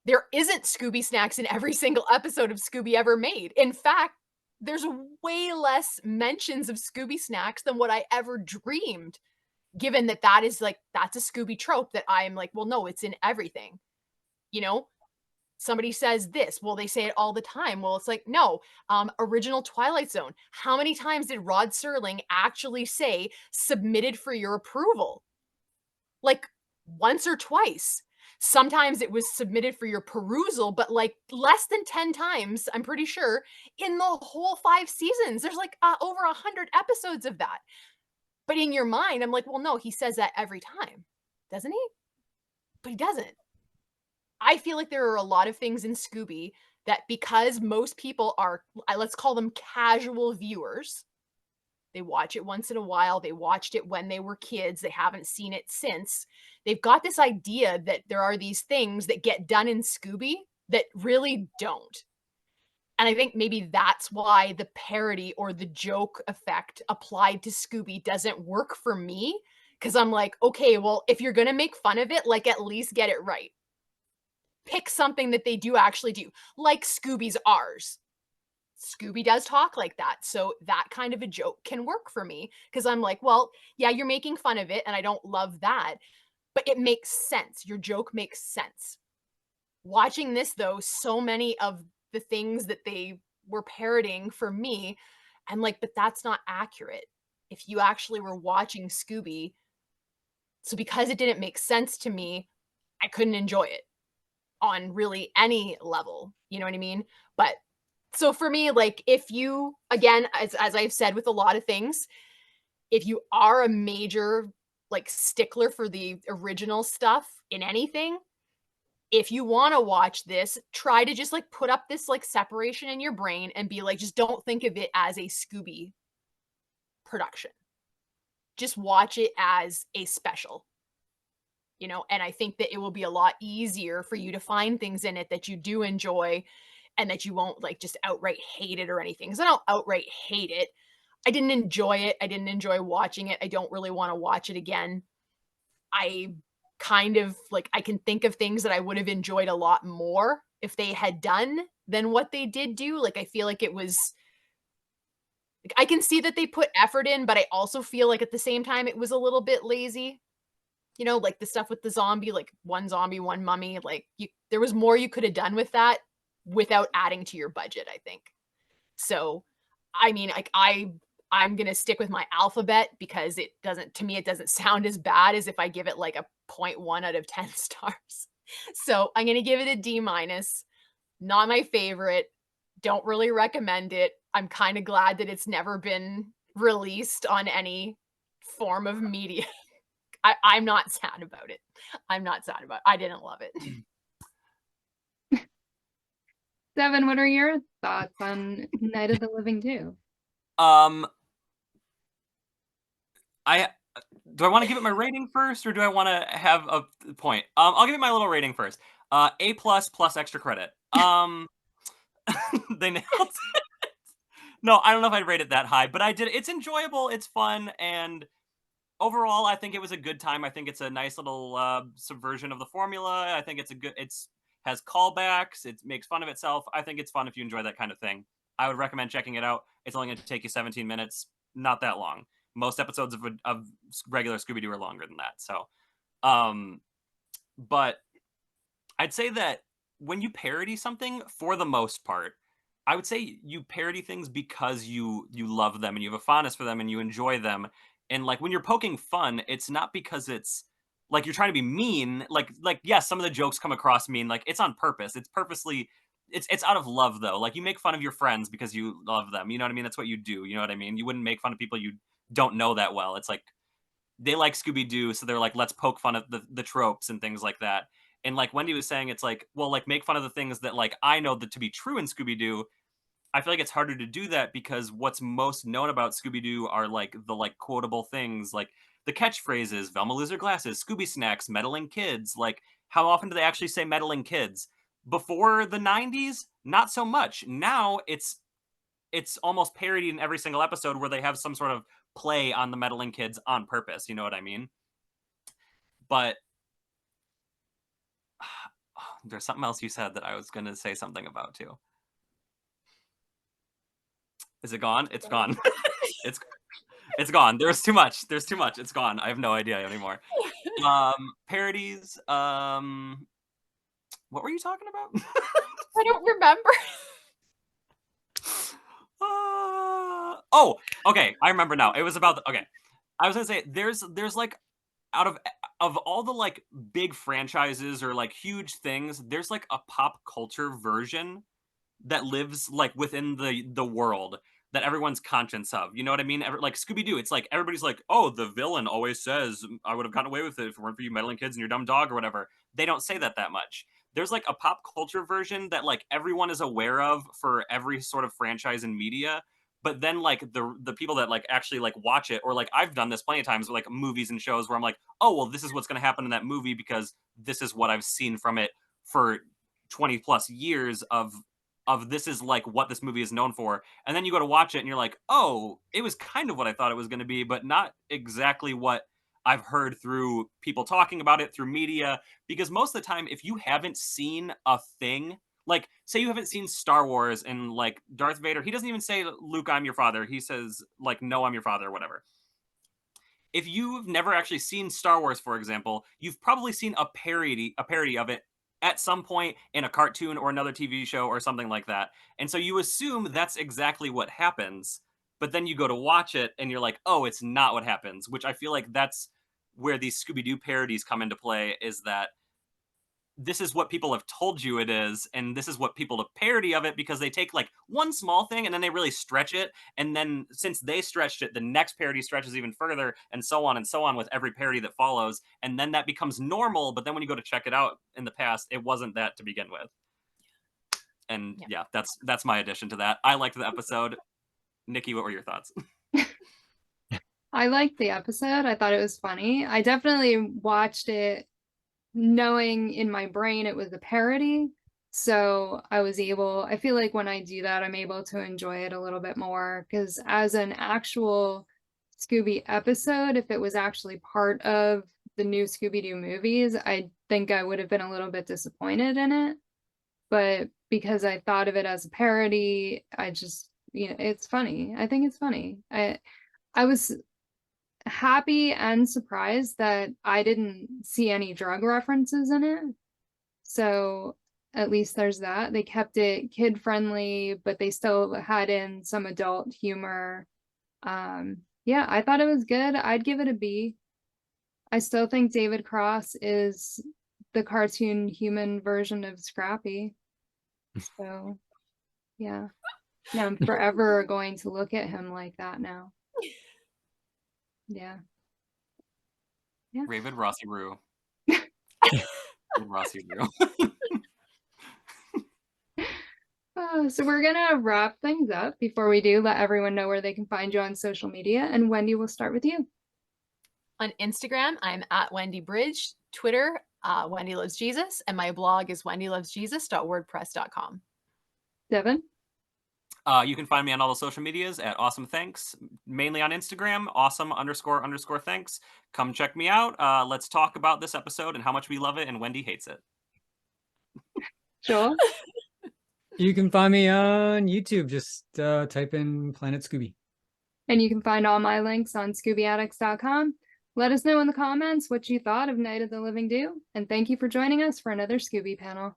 there isn't Scooby snacks in every single episode of Scooby ever made. In fact, there's way less mentions of Scooby snacks than what I ever dreamed, given that that is like, that's a Scooby trope that I'm like, well, no, it's in everything. You know, somebody says this, well, they say it all the time. Well, it's like, no, original Twilight Zone. How many times did Rod Serling actually say submitted for your approval? Like once or twice. Sometimes it was submitted for your perusal, but like less than 10 times, I'm pretty sure, in the whole 5 seasons. There's like over 100 episodes of that. But in your mind, I'm like, well, no, he says that every time, doesn't he? But he doesn't. I feel like there are a lot of things in Scooby that because most people are, let's call them casual viewers, they watch it once in a while, they watched it when they were kids, they haven't seen it since. They've got this idea that there are these things that get done in Scooby that really don't. And I think maybe that's why the parody or the joke effect applied to Scooby doesn't work for me. Because I'm like, okay, well, if you're going to make fun of it, like at least get it right. Pick something that they do actually do, like Scooby's Ours. Scooby does talk like that. So that kind of a joke can work for me because I'm like, well, yeah, you're making fun of it and I don't love that, but it makes sense. Your joke makes sense. Watching this though, so many of the things that they were parodying for me, I'm like, but that's not accurate. If you actually were watching Scooby, so because it didn't make sense to me, I couldn't enjoy it on really any level. You know what I mean? But so for me, like if you, again, as I've said with a lot of things, if you are a major like stickler for the original stuff in anything, if you want to watch this, try to just like put up this like separation in your brain and be like, just don't think of it as a Scooby production. Just watch it as a special. You know, and I think that it will be a lot easier for you to find things in it that you do enjoy and that you won't like just outright hate it or anything. Because I don't outright hate it. I didn't enjoy it. I didn't enjoy watching it. I don't really want to watch it again. I kind of like, I can think of things that I would have enjoyed a lot more if they had done than what they did do. Like, I feel like it was Like, I can see that they put effort in, but I also feel like at the same time it was a little bit lazy. You know, like the stuff with the zombie, like one zombie, one mummy, like there was more you could have done with that without adding to your budget, I think. So, I mean, like I'm going to stick with my alphabet because to me, it doesn't sound as bad as if I give it like a 0.1 out of 10 stars. So I'm going to give it a D-. Not my favorite. Don't really recommend it. I'm kind of glad that it's never been released on any form of media. I'm not sad about it. I'm not sad about it. I didn't love it. Devin, what are your thoughts on Night of the Living 2? Do I want to give it my rating first, or do I want to have a point? I'll give it my little rating first. A plus extra credit. They nailed it. No, I don't know if I'd rate it that high, but I did. It's enjoyable. It's fun, and overall, I think it was a good time. I think it's a nice little subversion of the formula. I think it's has callbacks. It makes fun of itself. I think it's fun if you enjoy that kind of thing. I would recommend checking it out. It's only going to take you 17 minutes. Not that long. Most episodes of regular Scooby-Doo are longer than that. So, but I'd say that when you parody something, for the most part, I would say you parody things because you love them and you have a fondness for them and you enjoy them. And like when you're poking fun, it's not because it's like you're trying to be mean. Like yes, some of the jokes come across mean. Like it's on purpose. It's purposely. It's out of love though. Like you make fun of your friends because you love them. You know what I mean? That's what you do. You know what I mean? You wouldn't make fun of people you don't know that well. It's like they like Scooby-Doo, so they're like, let's poke fun of the tropes and things like that. And like Wendy was saying, it's like, well, like make fun of the things that like I know that to be true in Scooby-Doo. I feel like it's harder to do that because what's most known about Scooby-Doo are like the like quotable things, like the catchphrases, Velma lose her glasses, Scooby snacks, meddling kids. Like how often do they actually say meddling kids? Before the 90s, not so much. Now it's almost parodied in every single episode where they have some sort of play on the meddling kids on purpose. You know what I mean? But there's something else you said that I was going to say something about too. Is it gone? It's gone. It's gone. There's too much. It's gone. I have no idea anymore. Parodies. What were you talking about? I don't remember. Oh, okay. I remember now. It was about okay. I was gonna say there's like out of all the like big franchises or like huge things, there's like a pop culture version that lives like within the world that everyone's conscious of. You know what I mean? Like Scooby-Doo, it's like everybody's like, oh, the villain always says, I would have gotten away with it if it weren't for you meddling kids and your dumb dog or whatever. They don't say that much. There's like a pop culture version that like everyone is aware of for every sort of franchise in media. But then like the people that like actually like watch it, or like I've done this plenty of times with like movies and shows where I'm like, oh, well, this is what's going to happen in that movie because this is what I've seen from it for 20 plus years of this is like what this movie is known for. And then you go to watch it and you're like, oh, it was kind of what I thought it was going to be, but not exactly what I've heard through people talking about it, through media. Because most of the time, if you haven't seen a thing, like say you haven't seen Star Wars and like Darth Vader, he doesn't even say, Luke, I'm your father. He says like, no, I'm your father or whatever. If you've never actually seen Star Wars, for example, you've probably seen a parody of it at some point in a cartoon or another TV show or something like that. And so you assume that's exactly what happens, but then you go to watch it and you're like, oh, it's not what happens, which I feel like that's where these Scooby-Doo parodies come into play, is that this is what people have told you it is, and this is what people have parody of it, because they take like one small thing and then they really stretch it, and then since they stretched it, the next parody stretches even further, and so on with every parody that follows, and then that becomes normal. But then when you go to check it out in the past, it wasn't that to begin with. And yeah, that's my addition to that. I liked the episode. Nikki, what were your thoughts? I liked the episode. I thought it was funny. I definitely watched it knowing in my brain it was a parody. So I feel like when I do that, I'm able to enjoy it a little bit more, because as an actual Scooby episode, if it was actually part of the new Scooby-Doo movies, I think I would have been a little bit disappointed in it. But because I thought of it as a parody, it's funny. I think it's funny. I was happy and surprised that I didn't see any drug references in it. So at least there's that. They kept it kid friendly, but they still had in some adult humor. Yeah, I thought it was good. I'd give it a B. I still think David Cross is the cartoon human version of Scrappy. So yeah. Now I'm forever going to look at him like that now. Yeah. Yeah. Raven Rossi Roo. Rossi Roo. So we're gonna wrap things up. Before we do, let everyone know where they can find you on social media. And Wendy, we'll start with you. On Instagram, I'm at Wendy Bridge. Twitter, Wendy Loves Jesus. And my blog is wendylovesjesus.wordpress.com. Devin? You can find me on all the social medias at Awesome Thanks, mainly on Instagram, awesome__thanks. Come check me out. Let's talk about this episode and how much we love it and Wendy hates it. Joel? You can find me on YouTube. Just type in Planet Scooby. And you can find all my links on ScoobyAddicts.com. Let us know in the comments what you thought of Night of the Living Do. And thank you for joining us for another Scooby panel.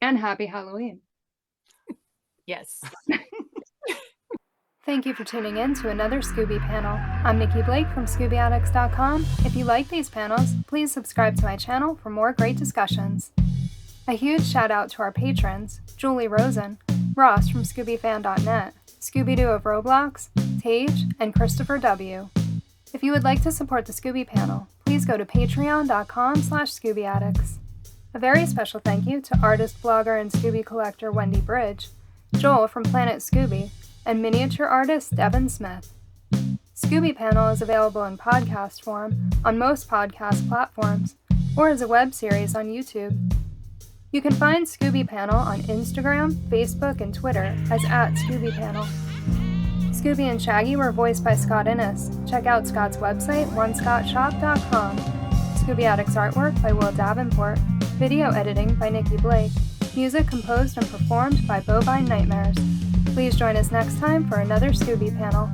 And happy Halloween. Yes. Thank you for tuning in to another Scooby panel. I'm Nikki Blake from ScoobyAddicts.com. If you like these panels, please subscribe to my channel for more great discussions. A huge shout out to our patrons, Julie Rosen, Ross from ScoobyFan.net, Scooby-Doo of Roblox, Tage, and Christopher W. If you would like to support the Scooby panel, please go to patreon.com/ScoobyAddicts. A very special thank you to artist, blogger, and Scooby collector Wendy Bridge, Joel from Planet Scooby, and miniature artist Devin Smith. Scooby Panel is available in podcast form on most podcast platforms, or as a web series on YouTube. You can find Scooby Panel on Instagram, Facebook, and Twitter as @ScoobyPanel. Scooby and Shaggy were voiced by Scott Innes. Check out Scott's website, onescottshop.com. Scooby Addicts artwork by Will Davenport. Video editing by Nikki Blake. Music composed and performed by Bovine Nightmares. Please join us next time for another Scooby panel.